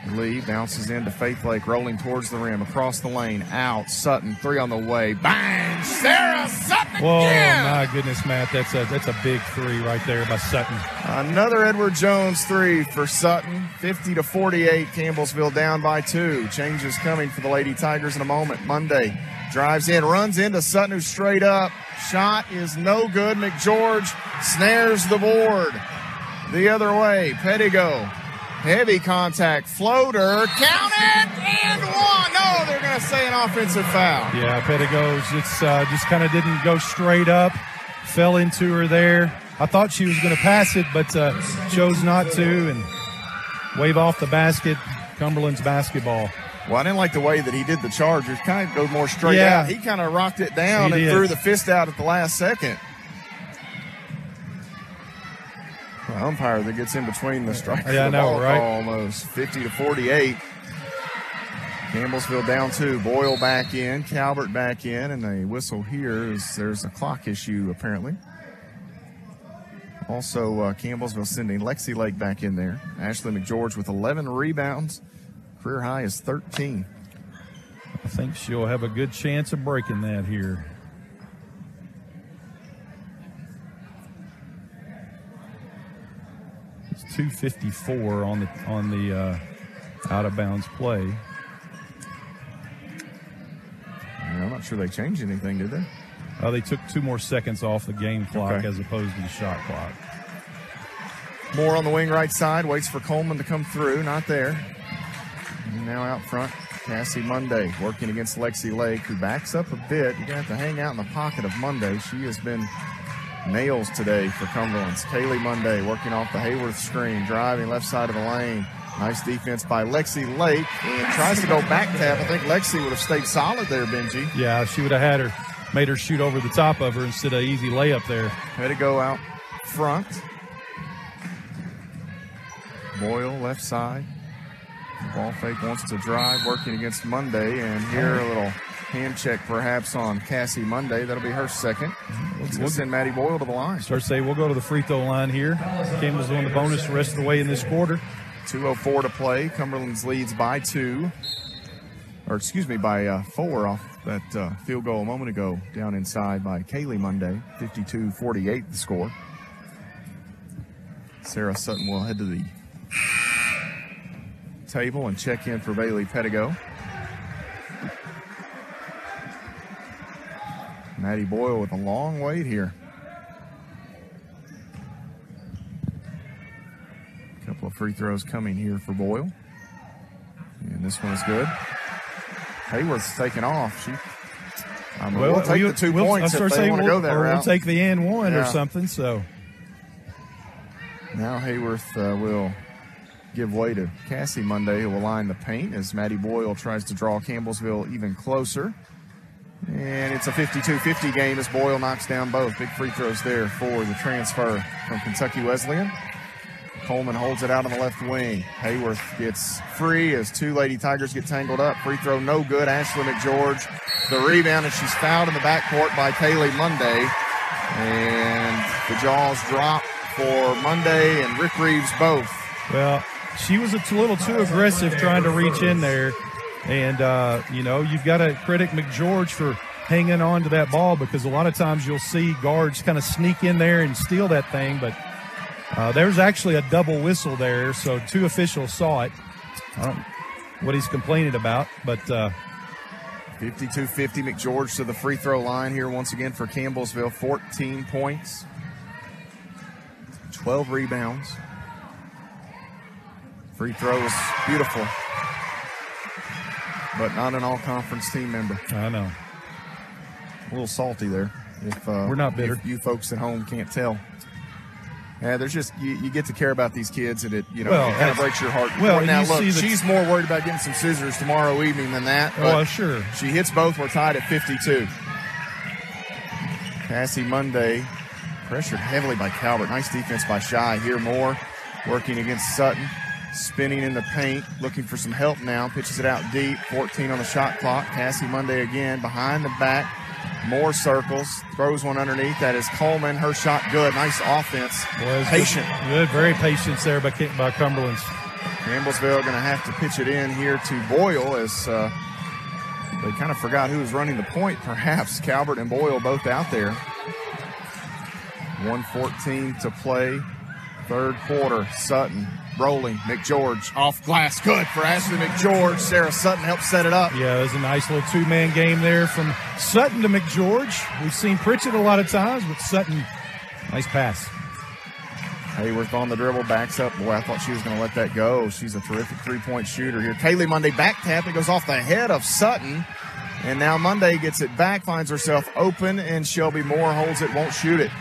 Lee bounces into Faith Lake, rolling towards the rim, across the lane, out. Sutton, three on the way. Bang! Sarah Sutton again! Whoa, my goodness, Matt. That's a big three right there by Sutton. Another Edward Jones three for Sutton. 50-48, Campbellsville down by 2. Changes coming for the Lady Tigers in a moment. Monday drives in, runs into Sutton, who's straight up. Shot is no good. McGeorge snares the board. The other way, Pettigo. Heavy contact, floater, count it, and one. No, they're going to say an offensive foul. Yeah, Pettigo's just kind of didn't go straight up, fell into her there. I thought she was going to pass it, but chose not to, and wave off the basket. Cumberland's basketball. Well, I didn't like the way that he did the Chargers. Kind of go more straight out. He kind of rocked it down and threw the fist out at the last second. Well, umpire that gets in between the strike and the ball call almost. 50-48. Campbellsville down 2. Boyle back in, Calvert back in, and a whistle here is there's a clock issue apparently. Also, Campbellsville sending Lexi Lake back in there. Ashley McGeorge with 11 rebounds. Career high is 13. I think she'll have a good chance of breaking that here. It's 2:54 on the out of bounds play. I'm not sure they changed anything, did they? They took 2 more seconds off the game clock as opposed to the shot clock. Moore on the wing right side, waits for Coleman to come through, not there. And now out front, Cassie Monday working against Lexi Lake, who backs up a bit. You're going to have to hang out in the pocket of Monday. She has been nails today for Cumberlands. Kaylee Monday working off the Hayworth screen, driving left side of the lane. Nice defense by Lexi Lake. And tries to go back tap. I think Lexi would have stayed solid there, Benji. Yeah, she would have made her shoot over the top of her instead of easy layup there. Had to go out front. Boyle left side. Ball fake wants to drive, working against Monday, and here a little hand check perhaps on Cassie Monday. That'll be her second. We'll send Maddie Boyle to the line. Start say we'll go to the free throw line here. Campbell's on the bonus the rest of the way in this quarter. 2:04 to play. Cumberland's leads by 2. Or excuse me, by 4 off that field goal a moment ago down inside by Kaylee Monday. 52-48 the score. Sarah Sutton will head to the table and check in for Bailey Pettigo. Maddie Boyle with a long wait here. couple of free throws coming here for Boyle. And this one is good. Hayworth's taking off. We'll take the 2 points if they want to go that route. We'll take the and one or something. So now Hayworth will give way to Cassie Monday, who will line the paint as Maddie Boyle tries to draw Campbellsville even closer. And it's a 52-50 game as Boyle knocks down both. Big free throws there for the transfer from Kentucky Wesleyan. Coleman holds it out on the left wing. Hayworth gets free as two Lady Tigers get tangled up. Free throw no good. Ashley McGeorge the rebound, and she's fouled in the backcourt by Kaylee Monday. And the jaws drop for Monday and Rick Reeves both. Well, she was a little too aggressive trying to reach in there. And, you've got to credit McGeorge for hanging on to that ball, because a lot of times you'll see guards kind of sneak in there and steal that thing. But there's actually a double whistle there, so two officials saw it. I don't know what he's complaining about, but 52-50, McGeorge to the free throw line here once again for Campbellsville. 14 points, 12 rebounds. Free throw is beautiful, but not an all-conference team member. I know. A little salty there. If we're not bitter. If you folks at home can't tell. Yeah, there's just you get to care about these kids, and it kind of breaks your heart. Well, now look, she's more worried about getting some scissors tomorrow evening than that. Oh, sure. She hits both. We're tied at 52. Cassie Monday pressured heavily by Calvert. Nice defense by Shy. Here Moore working against Sutton, spinning in the paint, looking for some help now. Pitches it out deep. 14 on the shot clock. Cassie Monday again behind the back. More circles, throws one underneath. That is Coleman. Her shot good. Nice offense. Patient. Good, very patient there by Cumberlands. Campbellsville going to have to pitch it in here to Boyle as they kind of forgot who was running the point, perhaps. Calvert and Boyle both out there. 1:14 to play. Third quarter. Sutton rolling. McGeorge off glass. Good for Ashley McGeorge. Sarah Sutton helped set it up. Yeah, it was a nice little two-man game there from Sutton to McGeorge. We've seen Pritchett a lot of times, but Sutton, nice pass. Hayworth on the dribble, backs up. Boy, I thought she was going to let that go. She's a terrific three-point shooter here. Kaylee Monday back tap. It goes off the head of Sutton. And now Monday gets it back, finds herself open, and Shelby Moore holds it, won't shoot it.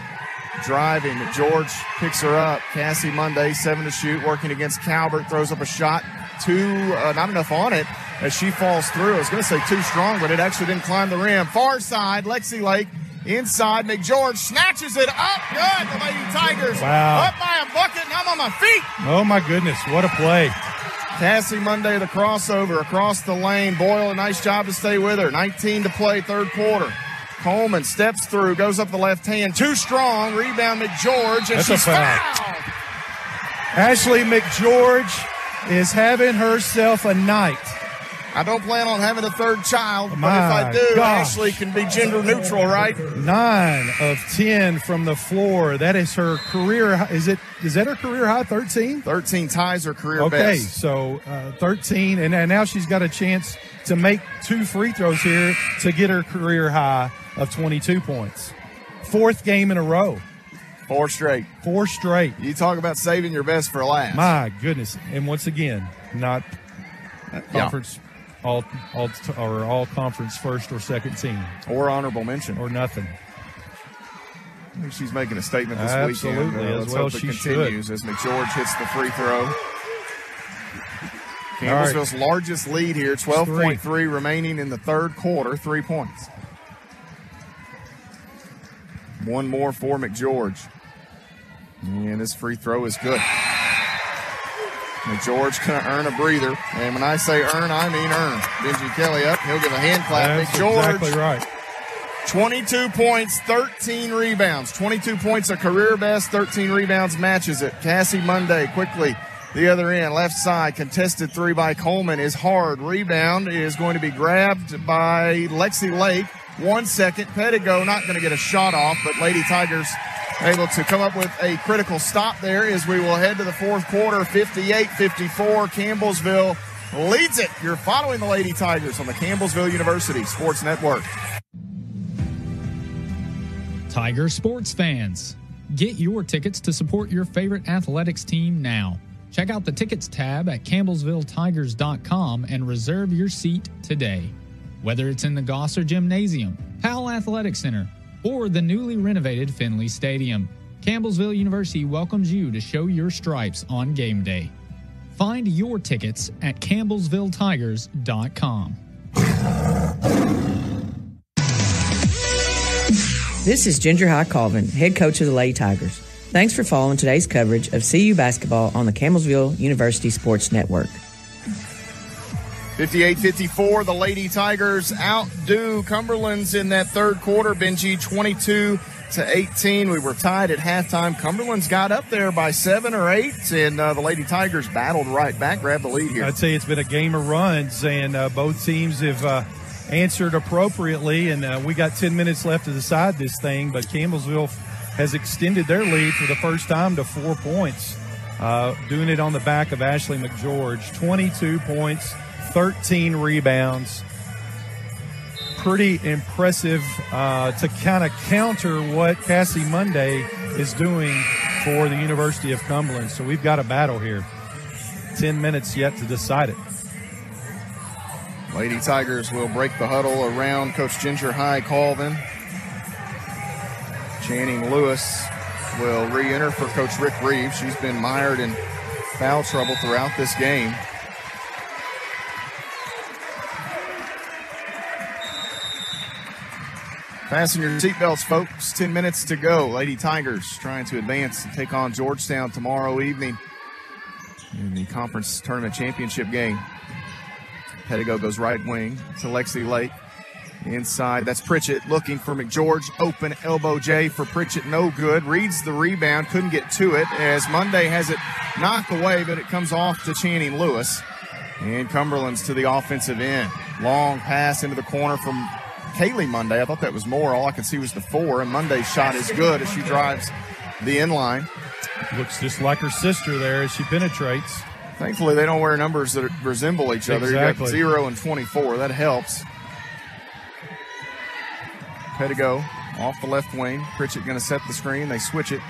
Driving, George picks her up. Cassie Monday, 7 to shoot, working against Calvert, throws up a shot. Not enough on it as she falls through. I was going to say too strong, but it actually didn't climb the rim. Far side, Lexi Lake inside. McGeorge snatches it up. Good, the Lady Tigers. Wow. Up by a bucket, and I'm on my feet. Oh, my goodness, what a play. Cassie Monday, the crossover across the lane. Boyle, a nice job to stay with her. 19 to play, third quarter. Coleman steps through, goes up the left hand. Too strong. Rebound McGeorge, and she's fouled. Ashley McGeorge is having herself a night. I don't plan on having a third child, but if I do, Ashley can be gender neutral, right? 9 of 10 from the floor. That is her career. Is that her career high? 13? 13 ties her career best. Okay, so 13, and now she's got a chance to make 2 free throws here to get her career high of 22 points. 4th game in a row. 4 straight. 4 straight. You talk about saving your best for last. My goodness. And once again, not conference all conference first or second team. Or honorable mention. Or nothing. I think she's making a statement this Absolutely, weekend. as well she continues should. As McGeorge hits the free throw. Campbellsville's largest lead here, 12.3 remaining in the third quarter, 3 points. One more for McGeorge. And this free throw is good. McGeorge going to earn a breather. And when I say earn, I mean earn. Benji Kelly up. He'll give a hand clap. That's McGeorge. Exactly right. 22 points, 13 rebounds. 22 points, a career best. 13 rebounds matches it. Cassie Monday quickly. The other end, left side, contested 3 by Coleman is hard. Rebound is going to be grabbed by Lexi Lake. 1 second. Pettigo not going to get a shot off, but Lady Tigers able to come up with a critical stop there as we will head to the fourth quarter. 58-54. Campbellsville leads it. You're following the Lady Tigers on the Campbellsville University Sports Network. Tiger sports fans, get your tickets to support your favorite athletics team now. Check out the tickets tab at campbellsvilletigers.com and reserve your seat today. Whether it's in the Gosser Gymnasium, Powell Athletic Center, or the newly renovated Finley Stadium, Campbellsville University welcomes you to show your stripes on game day. Find your tickets at campbellsvilletigers.com. This is Ginger High Colvin, head coach of the Lady Tigers. Thanks for following today's coverage of CU basketball on the Campbellsville University Sports Network. 58-54, the Lady Tigers outdo Cumberlands in that third quarter. Benji, 22-18. We were tied at halftime. Cumberlands got up there by 7 or 8, and the Lady Tigers battled right back, grabbed the lead here. I'd say it's been a game of runs, and both teams have answered appropriately, and we got 10 minutes left to decide this thing, but Campbellsville has extended their lead for the first time to 4 points, doing it on the back of Ashley McGeorge. 22 points, 13 rebounds. Pretty impressive to kind of counter what Cassie Monday is doing for the University of Cumberland. So we've got a battle here. 10 minutes yet to decide it. Lady Tigers will break the huddle around Coach Ginger High Colvin. Channing Lewis will re-enter for Coach Rick Reeves. She's been mired in foul trouble throughout this game. Fasten your seatbelts, folks. 10 minutes to go. Lady Tigers trying to advance and take on Georgetown tomorrow evening in the conference tournament championship game. Pettigo goes right wing to Lexi Lake. Inside, that's Pritchett looking for McGeorge. Open elbow J for Pritchett, no good. Reads the rebound, couldn't get to it as Monday has it knocked away, but it comes off to Channing Lewis. And Cumberland's to the offensive end. Long pass into the corner from Kaylee Monday. I thought that was more. All I could see was the 4, and Monday's shot is good as she drives the inline. Looks just like her sister there as she penetrates. Thankfully, they don't wear numbers that resemble each other. Exactly. You got 0 and 24. That helps. Pettigo off the left wing. Pritchett going to set the screen. They switch it.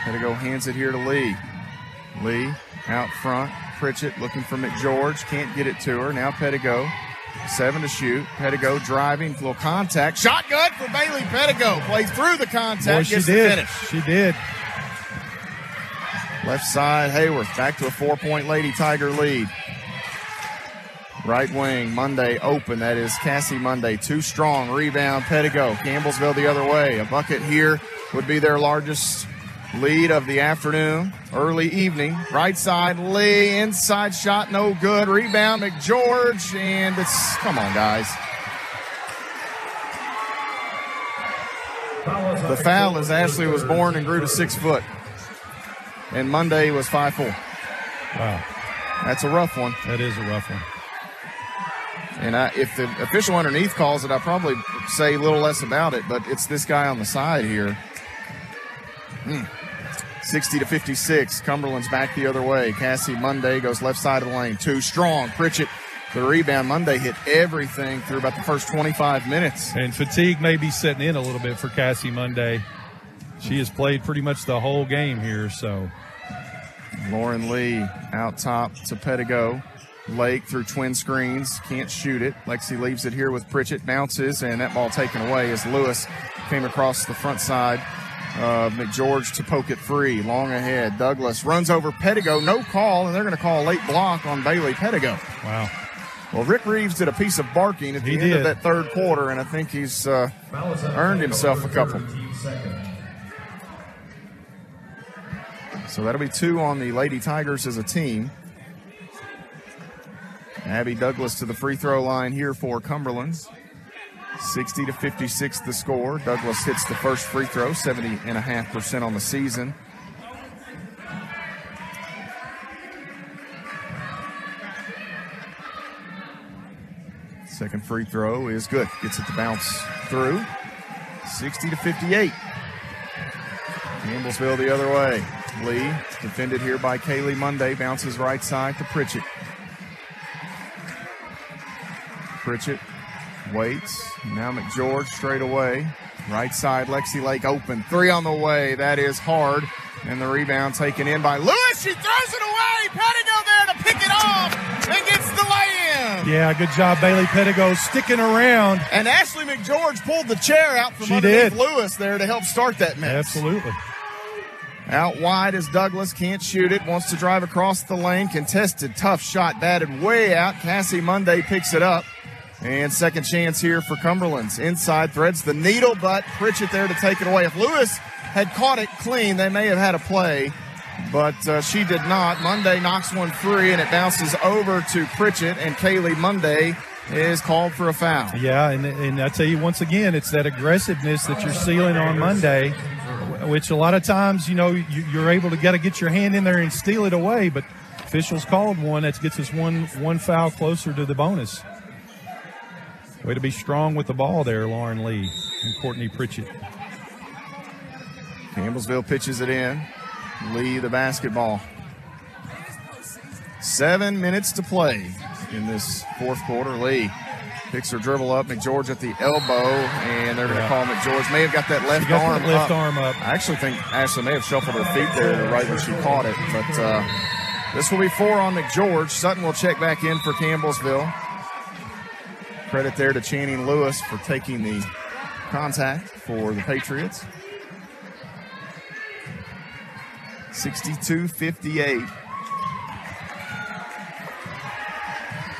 Pettigo hands it here to Lee. Lee out front. Pritchett looking for McGeorge. Can't get it to her. Now Pettigo. 7 to shoot. Pettigo driving. Little contact. Shot good for Bailey Pettigo. Plays through the contact. Boy, gets the finish. She did. Left side, Hayworth back to a 4-point Lady Tiger lead. Right wing, Monday open. That is Cassie Monday. Too strong. Rebound, Pettigo. Campbellsville the other way. A bucket here would be their largest lead of the afternoon, early evening. Right side, Lee. Inside shot, no good. Rebound, McGeorge. And it's, come on, guys. The foul is Ashley was born and grew to 6 foot. And Monday was 5'4". Wow. That's a rough one. That is a rough one. And if the official underneath calls it, I'll probably say a little less about it, but it's this guy on the side here. 60-56. Cumberland's back the other way. Cassie Monday goes left side of the lane. Too strong. Pritchett, the rebound. Monday hit everything through about the first 25 minutes. And fatigue may be setting in a little bit for Cassie Monday. She has played pretty much the whole game here, so. Lauren Lee out top to Pettigo. Lake through twin screens. Can't shoot it. Lexi leaves it here with Pritchett. Bounces, and that ball taken away as Lewis came across the front side. McGeorge to poke it free. Long ahead. Douglas runs over Pettigo. No call, and they're going to call a late block on Bailey Pettigo. Wow. Well, Rick Reeves did a piece of barking at the end of that third quarter, and I think he's earned himself a couple. So that'll be 2 on the Lady Tigers as a team. Abby Douglas to the free throw line here for Cumberlands. 60-56 the score. Douglas hits the first free throw, 70.5% on the season. Second free throw is good. Gets it to bounce through. 60-58. Campbellsville the other way. Lee defended here by Kaylee Monday. Bounces right side to Pritchett. Pritchett waits. Now McGeorge straight away. Right side, Lexi Lake open. 3 on the way. That is hard. And the rebound taken in by Lewis. She throws it away. Pettigo there to pick it off and gets the lay-in. Yeah, good job, Bailey Pettigo, sticking around. And Ashley McGeorge pulled the chair out from underneath Lewis there to help start that mess. Absolutely. Out wide as Douglas can't shoot it. Wants to drive across the lane. Contested, tough shot, batted way out. Cassie Monday picks it up. And second chance here for Cumberlands. Inside, threads the needle, but Pritchett there to take it away. If Lewis had caught it clean, they may have had a play, but she did not. Monday knocks one free, and it bounces over to Pritchett, and Kaylee Monday is called for a foul. Yeah, and I tell you, once again, it's that aggressiveness that you're sealing on Monday, which a lot of times, you're able to get your hand in there and steal it away, but officials called one. That gets us one foul closer to the bonus. Way to be strong with the ball there, Lauren Lee and Courtney Pritchett. Campbellsville pitches it in. Lee the basketball. 7 minutes to play in this fourth quarter. Lee picks her dribble up. McGeorge at the elbow, and they're going to call McGeorge. May have got that left arm up. I actually think Ashley may have shuffled her feet there right when she caught it. But this will be 4 on McGeorge. Sutton will check back in for Campbellsville. Credit there to Channing Lewis for taking the contact for the Patriots. 62-58.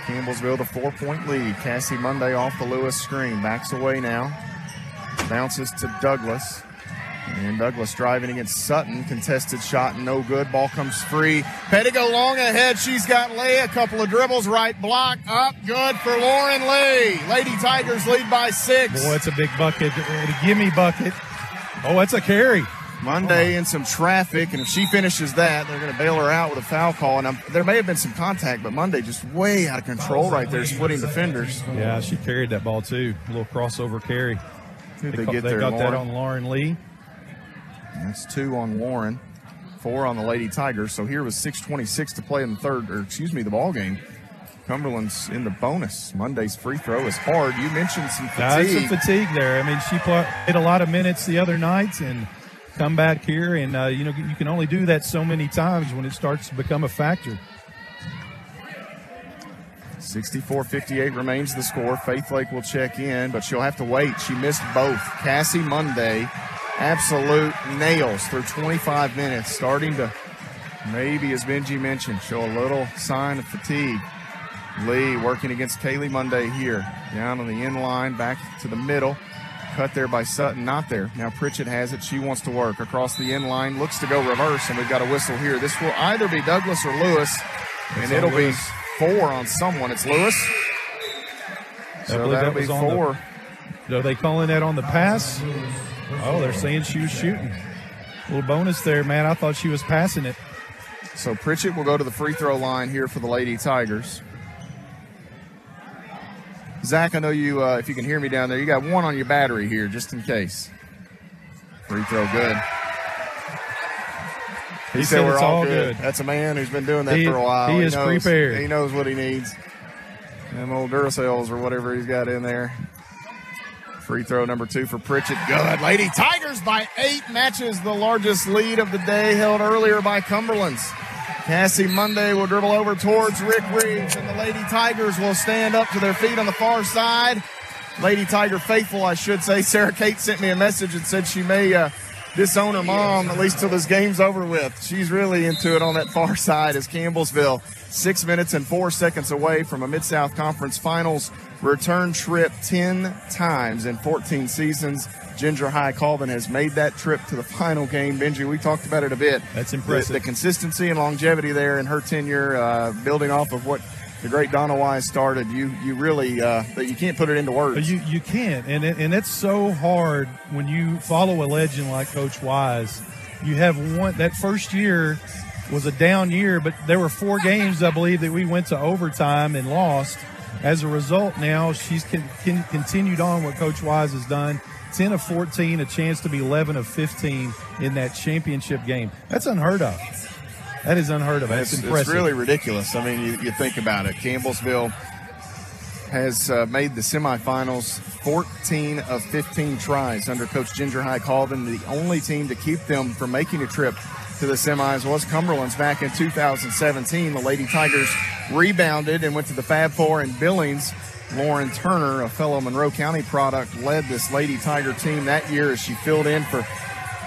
Campbellsville the 4-point lead. Cassie Monday off the Lewis screen. Backs away now. Bounces to Douglas. And Douglas driving against Sutton. Contested shot, no good. Ball comes free. Pettigo long ahead. She's got Lee. A couple of dribbles. Right block. Up. Good for Lauren Lee. Lady Tigers lead by 6. Boy, it's a big bucket. A gimme bucket. Oh, that's a carry. Monday in some traffic, and if she finishes that, they're going to bail her out with a foul call. And there may have been some contact, but Monday just way out of control right there, splitting defenders. Yeah, she carried that ball too. A little crossover carry. They got that on Lauren Lee. That's 2 on Lauren, 4 on the Lady Tigers. So here was 6:26 to play in the ball game. Cumberland's in the bonus. Monday's free throw is hard. You mentioned some fatigue. Some fatigue there. I mean, she played a lot of minutes the other night and come back here, and you can only do that so many times when it starts to become a factor. 64-58 remains the score. Faith Lake will check in, but she'll have to wait. She missed both. Cassie Monday, absolute nails through 25 minutes, starting to maybe, as Benji mentioned, show a little sign of fatigue. Lee working against Kaylee Monday here. Down on the end line, back to the middle. Cut there by Sutton, not there. Now Pritchett has it. She wants to work across the end line. Looks to go reverse, and we've got a whistle here. This will either be Douglas or Lewis, and it'll be 4 on someone. It's Lewis. So that'll be 4. Are they calling that on the pass? Oh, they're saying she was shooting. A little bonus there, man. I thought she was passing it. So Pritchett will go to the free throw line here for the Lady Tigers. Zach, I know you, if you can hear me down there, you got 1 on your battery here, just in case. Free throw good. He said we're all good. That's a man who's been doing that for a while. He is prepared. He knows what he needs. Them old Duracells or whatever he's got in there. Free throw number 2 for Pritchett. Good. Lady Tigers by 8 matches the largest lead of the day held earlier by Cumberlands. Cassie Monday will dribble over towards Rick Reeves, and the Lady Tigers will stand up to their feet on the far side. Lady Tiger faithful, I should say. Sarah Kate sent me a message and said she may disown her mom at least till this game's over with. She's really into it on that far side as Campbellsville 6 minutes and 4 seconds away from a Mid-South Conference Finals return trip 10 times in 14 seasons. Ginger High Colvin has made that trip to the final game. Benji, we talked about it a bit. That's impressive. The consistency and longevity there in her tenure, building off of what the great Donna Wise started. You really you can't put it into words. You can't, and it's so hard when you follow a legend like Coach Wise. You have that first year was a down year, but there were 4 games, I believe, that we went to overtime and lost. As a result, now she's continued on what Coach Wise has done. 10 of 14, a chance to be 11 of 15 in that championship game. That's unheard of. That is unheard of. That's impressive. It's really ridiculous. I mean, you think about it. Campbellsville has made the semifinals 14 of 15 tries under Coach Ginger High Colvin. The only team to keep them from making a trip to the semis was Cumberlands back in 2017. The Lady Tigers rebounded and went to the Fab Four in Billings. Lauren Turner, a fellow Monroe County product, led this Lady Tiger team that year as she filled in for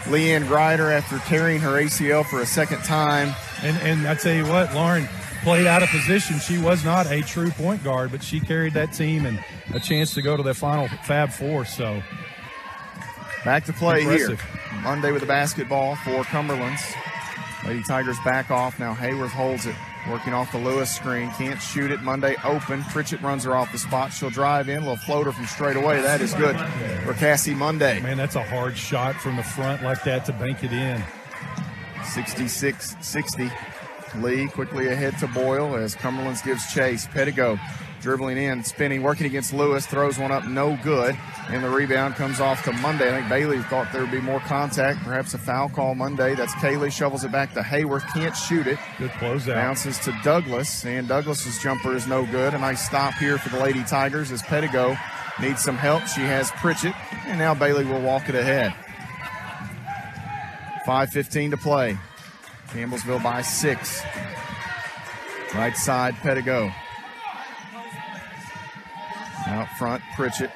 Leanne Grider after tearing her ACL for a second time. And I tell you what, Lauren played out of position. She was not a true point guard, but she carried that team and a chance to go to the final Fab Four. So back to play impressive here. Monday with the basketball for Cumberlands. Lady Tigers back off. Now Hayworth holds it. Working off the Lewis screen. Can't shoot it. Monday open. Pritchett runs her off the spot. She'll drive in. A little floater from straight away. That is good for Cassie Monday. Man, that's a hard shot from the front like that to bank it in. 66-60. Lee quickly ahead to Boyle as Cumberlands gives chase. Pettigo dribbling in, spinning, working against Lewis, throws one up, no good. And the rebound comes off to Monday. I think Bailey thought there would be more contact, perhaps a foul call Monday. That's Kaylee, shovels it back to Hayworth, can't shoot it. Good closeout. Bounces to Douglas, and Douglas's jumper is no good. A nice stop here for the Lady Tigers as Pettigo needs some help. She has Pritchett, and now Bailey will walk it ahead. 5:15 to play. Campbellsville by 6. Right side, Pettigo. Out front, Pritchett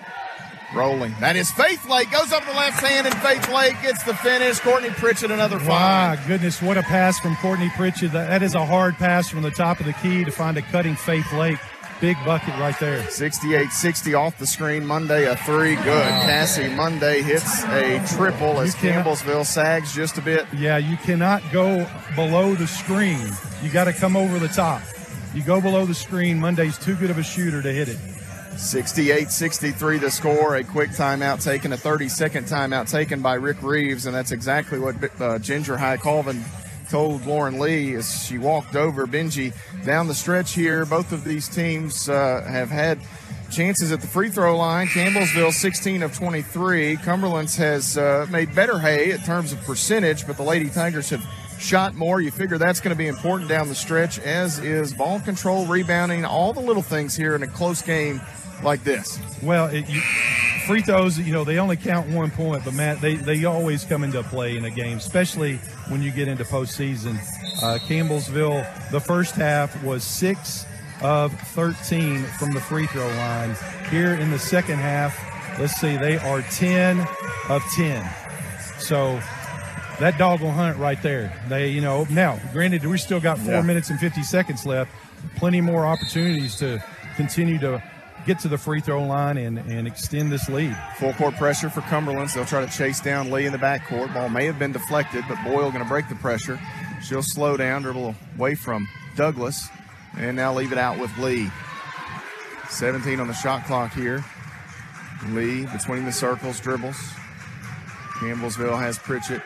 rolling. That is Faith Lake. Goes up the left hand, and Faith Lake gets the finish. Courtney Pritchett, another five. My goodness, what a pass from Courtney Pritchett. That is a hard pass from the top of the key to find a cutting Faith Lake. Big bucket right there. 68-60 off the screen. Monday, a three. Good. Wow. Cassie Monday hits a triple as Campbellsville sags just a bit. Yeah, you cannot go below the screen. You got to come over the top. You go below the screen, Monday's too good of a shooter to hit it. 68-63 the score. A quick timeout taken, a 30-second timeout taken by Rick Reeves, and that's exactly what Ginger High Colvin told Lauren Lee as she walked over. Benji, down the stretch here, both of these teams have had chances at the free throw line. Campbellsville 16 of 23. Cumberlands has made better hay in terms of percentage, but the Lady Tigers have shot more. You figure that's going to be important down the stretch, as is ball control, rebounding, all the little things here in a close game like this. Well, free throws, they only count 1 point, but Matt, they always come into play in a game, especially when you get into postseason. Campbellsville, the first half was 6 of 13 from the free throw line. Here in the second half, let's see, they are 10 of 10. So that dog will hunt right there. Now, granted, we still got 4 minutes and 50 seconds left. Plenty more opportunities to continue to get to the free throw line and extend this lead. Full court pressure for Cumberlands. They'll try to chase down Lee in the backcourt. Ball may have been deflected, but Boyle going to break the pressure. She'll slow down, dribble away from Douglas, and now leave it out with Lee. 17 on the shot clock here. Lee between the circles, dribbles. Campbellsville has Pritchett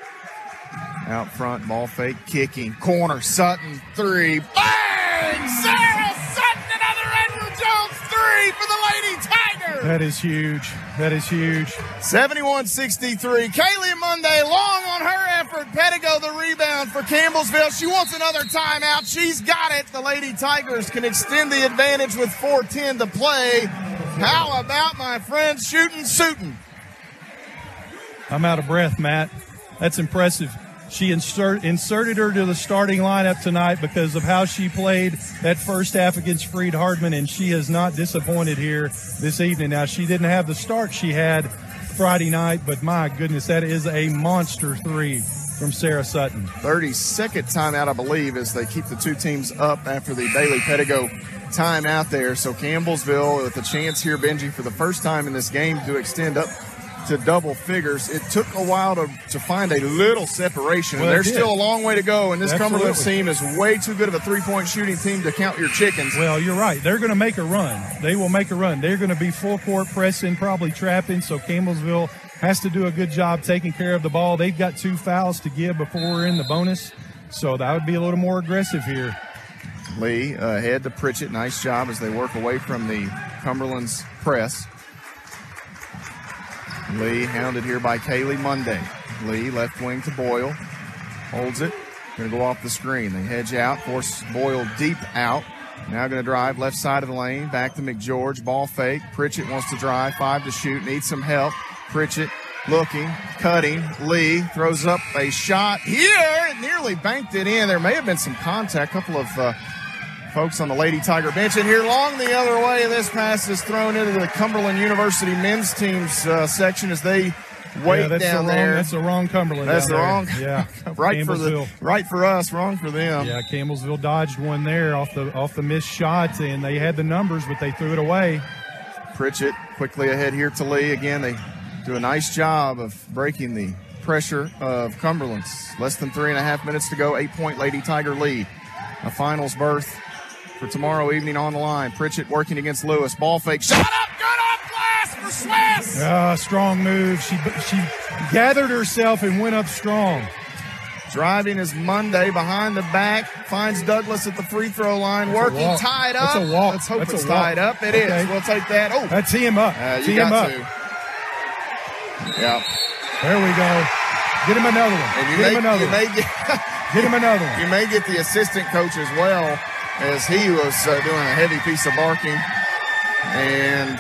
out front, ball fake, kicking, corner, Sutton, three, bang! Sarah Sutton, another Edward Jones three for the Lady Tigers! That is huge. That is huge. 71-63. Kaylee Monday, long on her effort. Pettigo the rebound for Campbellsville. She wants another timeout. She's got it. The Lady Tigers can extend the advantage with 4:10 to play. How about my friend shooting Sutton? I'm out of breath, Matt. That's impressive. She inserted her to the starting lineup tonight because of how she played that first half against Freed Hardman, and she has not disappointed here this evening. Now, she didn't have the start she had Friday night, but my goodness, that is a monster three from Sarah Sutton. 32nd timeout, I believe, as they keep the two teams up after the Bailey Pettigo time out there. So Campbellsville with a chance here, Benji, for the first time in this game to extend up to double figures. It took a while to find a little separation, and there's still a long way to go, and this Cumberlands team is way too good of a three-point shooting team to count your chickens. Well, you're right. They're going to make a run. They will make a run. They're going to be full court pressing, probably trapping, so Campbellsville has to do a good job taking care of the ball. They've got 2 fouls to give before we're in the bonus, so that would be a little more aggressive here. Lee ahead to Pritchett. Nice job as they work away from the Cumberlands press. Lee hounded here by Kaylee Monday. Lee left wing to Boyle. Holds it. Going to go off the screen. They hedge out. Force Boyle deep out. Now going to drive left side of the lane. Back to McGeorge. Ball fake. Pritchett wants to drive. 5 to shoot. Needs some help. Pritchett looking, cutting. Lee throws up a shot here. It nearly banked it in. There may have been some contact. A couple of folks on the Lady Tiger bench. And here long the other way. This pass is thrown into the Cumberland University men's team's section as they wait down there. That's the wrong Cumberland. That's the wrong. Yeah, right for us, wrong for them. Yeah, Campbellsville dodged one there off the missed shot, and they had the numbers, but they threw it away. Pritchett quickly ahead here to Lee. Again, they do a nice job of breaking the pressure of Cumberland's. Less than 3.5 minutes to go. 8-point Lady Tiger lead. A finals berth for tomorrow evening on the line. Pritchett working against Lewis. Ball fake. Shot up. Good off glass for Swiss. Strong move. She gathered herself and went up strong. Driving is Monday behind the back. Finds Douglas at the free throw line. Working tied up. That's a walk. Let's hope it's tied up. It is. We'll take that. Oh, that's tee him up. You got to. Yeah. There we go. Get him another one. And Get him another one. You may get the assistant coach as well, as he was doing a heavy piece of barking. And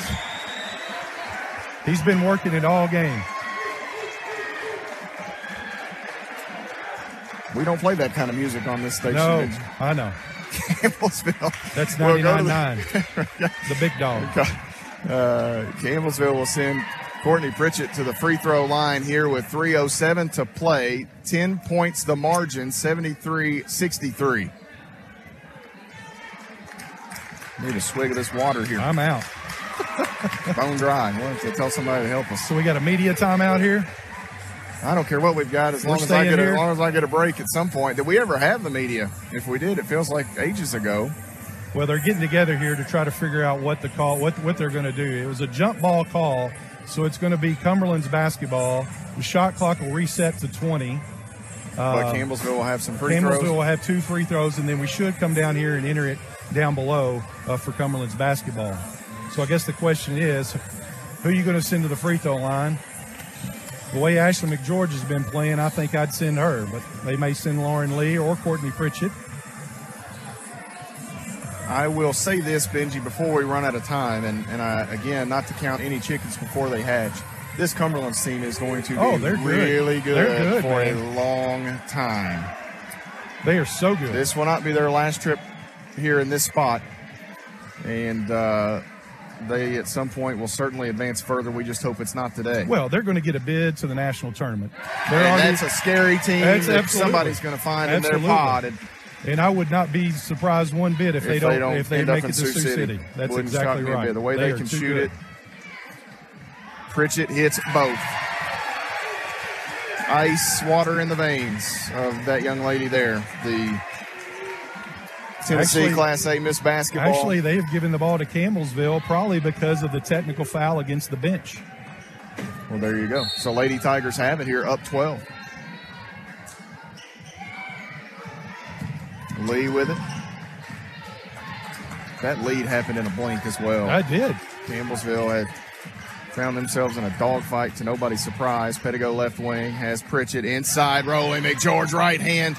he's been working it all game. We don't play that kind of music on this station. No, I know. Campbellsville. That's 99.9. The big dog. Campbellsville will send Courtney Pritchett to the free throw line here with 3:07 to play. 10 points the margin, 73-63. Need a swig of this water here. I'm out. Bone dry. We'll have to tell somebody to help us. So we got a media timeout here? I don't care what we've got as long as I get a break at some point. Did we ever have the media? If we did, it feels like ages ago. Well, they're getting together here to try to figure out what they're going to do. It was a jump ball call, so it's going to be Cumberland's basketball. The shot clock will reset to 20. But Campbellsville will have some free throws. Campbellsville will have 2 free throws, and then we should come down here and enter it down below for Cumberland's basketball. So I guess the question is, who are you going to send to the free throw line? The way Ashley McGeorge has been playing, I think I'd send her, but they may send Lauren Lee or Courtney Pritchett. I will say this, Benji, before we run out of time, and again, not to count any chickens before they hatch, this Cumberland's team is going to be really good for a long time. They are so good. This will not be their last trip here in this spot, and they at some point will certainly advance further. We just hope it's not today. Well, they're going to get a bid to the national tournament. That's a scary team that somebody's going to find in their pod. And I would not be surprised one bit if they make it to Sioux City. That's exactly right. The way they can shoot it. Pritchett hits both. Ice water in the veins of that young lady there. The Tennessee Class A Miss Basketball. Actually, they have given the ball to Campbellsville probably because of the technical foul against the bench. Well, there you go. So Lady Tigers have it here, up 12. Lee with it. That lead happened in a blink as well. I did. Campbellsville had found themselves in a dogfight to nobody's surprise. Pettigo left wing has Pritchett inside rolling. McGeorge right hand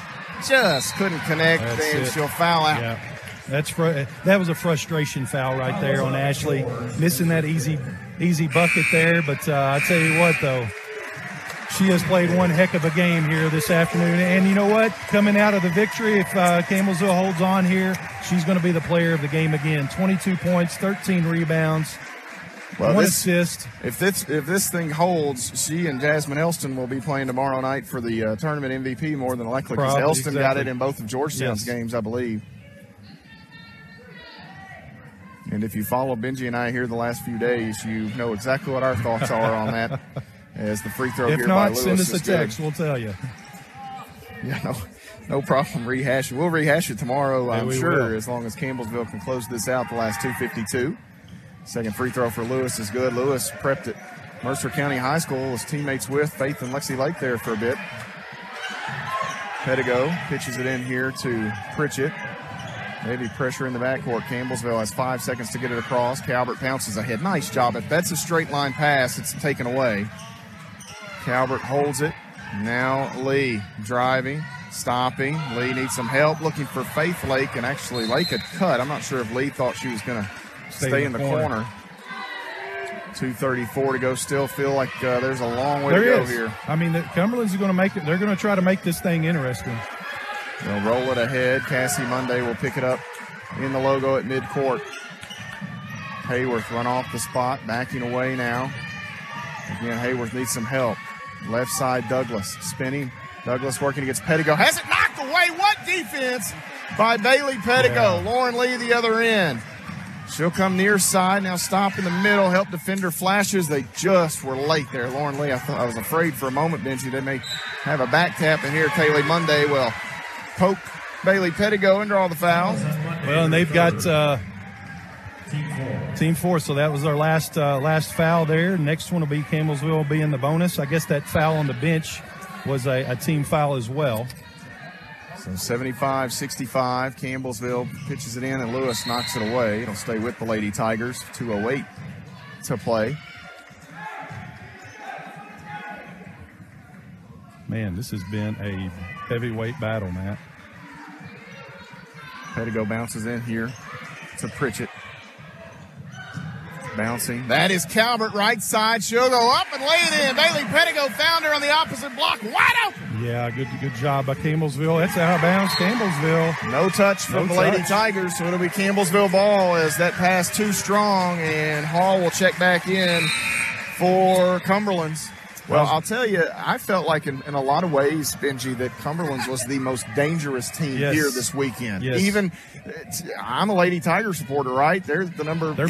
just couldn't connect, and she'll foul out. Yeah. That was a frustration foul right there on Ashley. Missing that easy bucket there. But I tell you what, though, she has played one heck of a game here this afternoon. And you know what? Coming out of the victory, if Campbellsville holds on here, she's going to be the player of the game again. 22 points, 13 rebounds, 1 assist. If this thing holds, she and Jasmine Elston will be playing tomorrow night for the tournament MVP more than likely, because Elston got it in both of Georgetown's games, I believe. And if you follow Benji and I here the last few days, you know exactly what our thoughts are on that. As the free throw here by Lewis. If not, send us a text. We'll tell you. Yeah, no problem rehashing. We'll rehash it tomorrow, I'm sure, as long as Campbellsville can close this out the last 2:52. Second free throw for Lewis is good. Lewis prepped at Mercer County High School, was teammates with Faith and Lexi Lake there for a bit. Pettigo pitches it in here to Pritchett. Maybe pressure in the backcourt. Campbellsville has 5 seconds to get it across. Calvert pounces ahead. Nice job. If that's a straight line pass, it's taken away. Calvert holds it. Now Lee driving. Stopping. Lee needs some help, looking for Faith Lake, and actually Lake had cut. I'm not sure if Lee thought she was going to stay in the corner. 2:34 to go. Still feel like there's a long way to go here. I mean, the Cumberlands are going to make it. They're going to try to make this thing interesting. They'll roll it ahead. Cassie Monday will pick it up in the logo at midcourt. Hayworth run off the spot, backing away now. Again, Hayworth needs some help. Left side, Douglas spinning. Douglas working against Pettigo. Has it knocked away. What defense by Bailey Pettigo. Yeah. Lauren Lee the other end. She'll come near side. Now stop in the middle. Help defender flashes. They just were late there. Lauren Lee, I was afraid for a moment, Benji, they may have a back tap. And here Kaylee Monday will poke Bailey Pettigo and draw the foul. Well, and they've got Team 4. So that was our last foul there. Next one will be Campbellsville will be in the bonus. I guess that foul on the bench was a team foul as well. So 75-65, Campbellsville pitches it in, and Lewis knocks it away. It'll stay with the Lady Tigers. 2:08 to play. Man, this has been a heavyweight battle, Matt. Pettigo bounces in here to Pritchett. Bouncing. That is Calvert, right side. She'll go up and lay it in. Bailey Pettigo found her on the opposite block. Wide open. Yeah, good job by Campbellsville. That's out of bounds, Campbellsville. No touch from the Lady Tigers, so it'll be Campbellsville ball as that pass too strong, and Hall will check back in for Cumberlands. Well, I'll tell you, I felt like in a lot of ways, Benji, that Cumberlands was the most dangerous team here this weekend. Yes. Even, I'm a Lady Tiger supporter, right? They're the number 5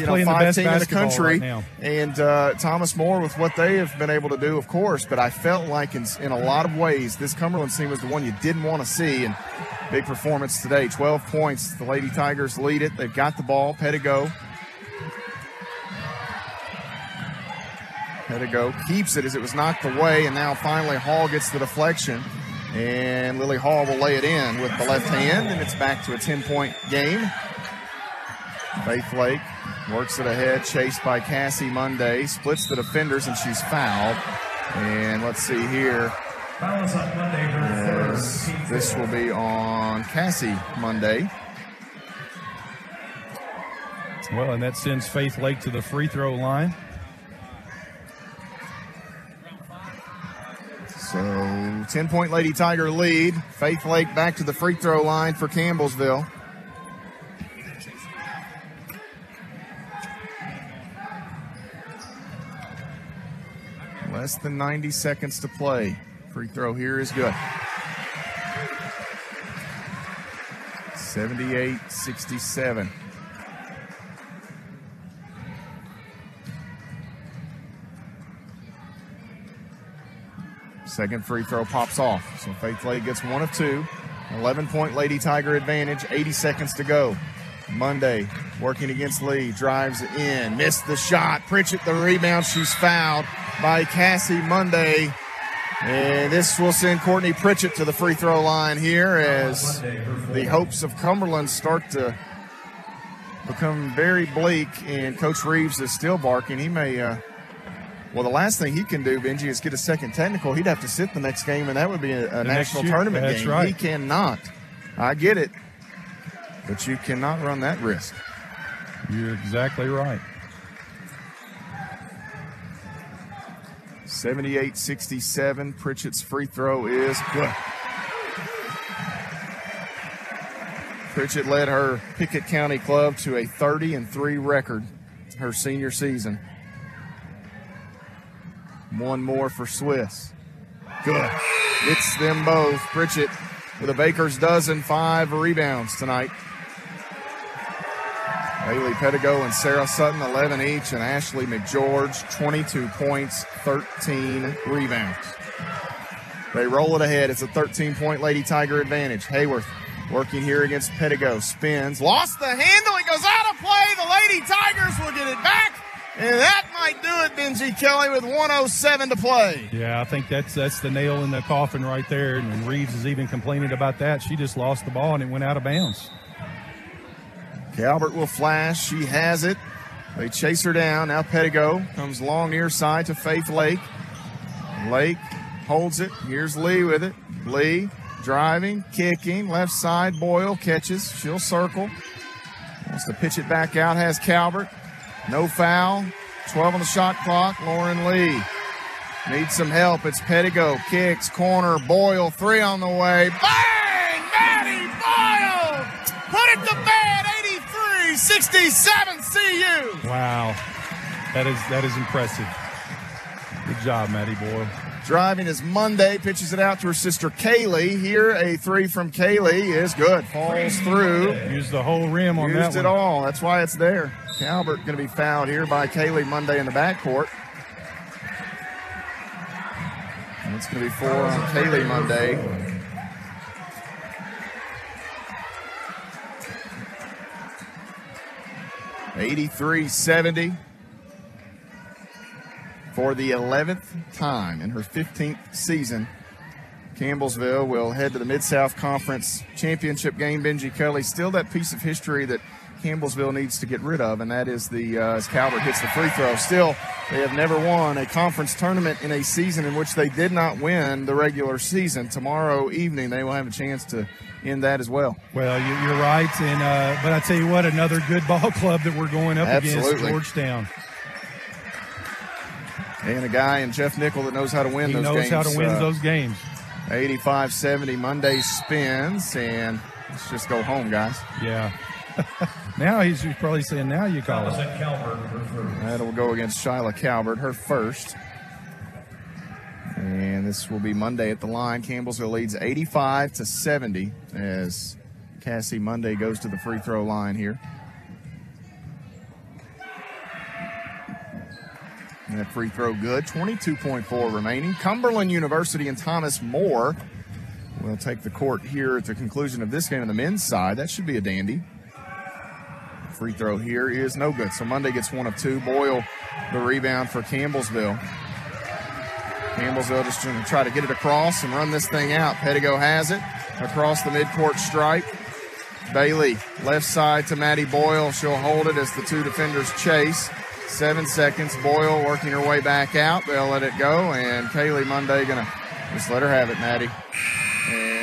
team in the country. Right now. And Thomas More with what they have been able to do, of course. But I felt like in a lot of ways, this Cumberlands team was the one you didn't want to see. And big performance today, 12 points. The Lady Tigers lead it. They've got the ball. Pettigo keeps it as it was knocked away, and now finally Hall gets the deflection, and Lily Hall will lay it in with the left hand, and it's back to a 10-point game. Faith Lake works it ahead, chased by Cassie Monday, splits the defenders, and she's fouled. And let's see here. Yes, this will be on Cassie Monday. Well, and that sends Faith Lake to the free throw line. So 10-point Lady Tiger lead. Faith Lake back to the free throw line for Campbellsville. Less than 90 seconds to play. Free throw here is good. 78-67. Second free throw pops off. So Faith Lake gets one of two. 11-point Lady Tiger advantage, 80 seconds to go. Monday working against Lee, drives in, missed the shot. Pritchett the rebound. She's fouled by Cassie Monday. And this will send Courtney Pritchett to the free throw line here as the hopes of Cumberland start to become very bleak. And Coach Reeves is still barking. He may... Well, the last thing he can do, Benji, is get a second technical. He'd have to sit the next game, and that would be a national tournament game. Right. He cannot. I get it, but you cannot run that risk. You're exactly right. 78-67. Pritchett's free throw is good. Pritchett led her Pickett County club to a 30-3 record her senior season. One more for Swiss. Good. It's them both. Pritchett with a baker's dozen, 5 rebounds tonight. Bailey Pettigo and Sarah Sutton, 11 each, and Ashley McGeorge, 22 points, 13 rebounds. They roll it ahead. It's a 13-point Lady Tiger advantage. Hayworth working here against Pettigo. Spins. Lost the handle. It goes out of play. The Lady Tigers will get it back. And that might do it, Benji Kelly, with 1:07 to play. Yeah, I think that's the nail in the coffin right there. And Reeves is even complaining about that. She just lost the ball and it went out of bounds. Calvert will flash. She has it. They chase her down. Now Pettigo comes long near side to Faith Lake. Lake holds it. Here's Lee with it. Lee driving, kicking, left side. Boyle catches. She'll circle. Wants to pitch it back out. Has Calvert. No foul. 12 on the shot clock. Lauren Lee needs some help. It's Pettigo. Kicks. Corner. Boyle. 3 on the way. Bang! Maddie Boyle! Put it to bed. 83-67 CU. Wow. That is impressive. Good job, Maddie Boyle. Driving is Monday. Pitches it out to her sister Kaylee. Here, a 3 from Kaylee is good. Falls through. Used the whole rim on that one. Used it all. That's why it's there. Calvert going to be fouled here by Kaylee Monday in the backcourt. And it's going to be 4 on Kaylee Monday. (83-70). For the 11th time in her 15th season, Campbellsville will head to the Mid-South Conference Championship game. Benji Kelly, still that piece of history that Campbellsville needs to get rid of, and that is as Calvert hits the free throw. Still, they have never won a conference tournament in a season in which they did not win the regular season. Tomorrow evening, they will have a chance to end that as well. Well, you're right, and but I tell you what, another good ball club that we're going up against, Georgetown. And a guy in Jeff Nickel that knows how to win those games. He knows how to win those games. 85-70, Monday spins, and let's just go home, guys. Yeah. Now he's probably saying, now you call it. That'll go against Shyla Calvert, her first. And this will be Monday at the line. Campbellsville leads 85-70 as Cassie Monday goes to the free throw line here. And that free throw good. 22.4 remaining. Cumberland University and Thomas More will take the court here at the conclusion of this game on the men's side. That should be a dandy. Free throw here is no good. So Monday gets 1 of 2. Boyle the rebound for Campbellsville. Campbellsville just going to try to get it across and run this thing out. Pettigo has it across the midcourt stripe. Bailey left side to Maddie Boyle. She'll hold it as the 2 defenders chase. 7 seconds. Boyle working her way back out. They'll let it go, and Kaylee Monday going to just let her have it, Maddie. And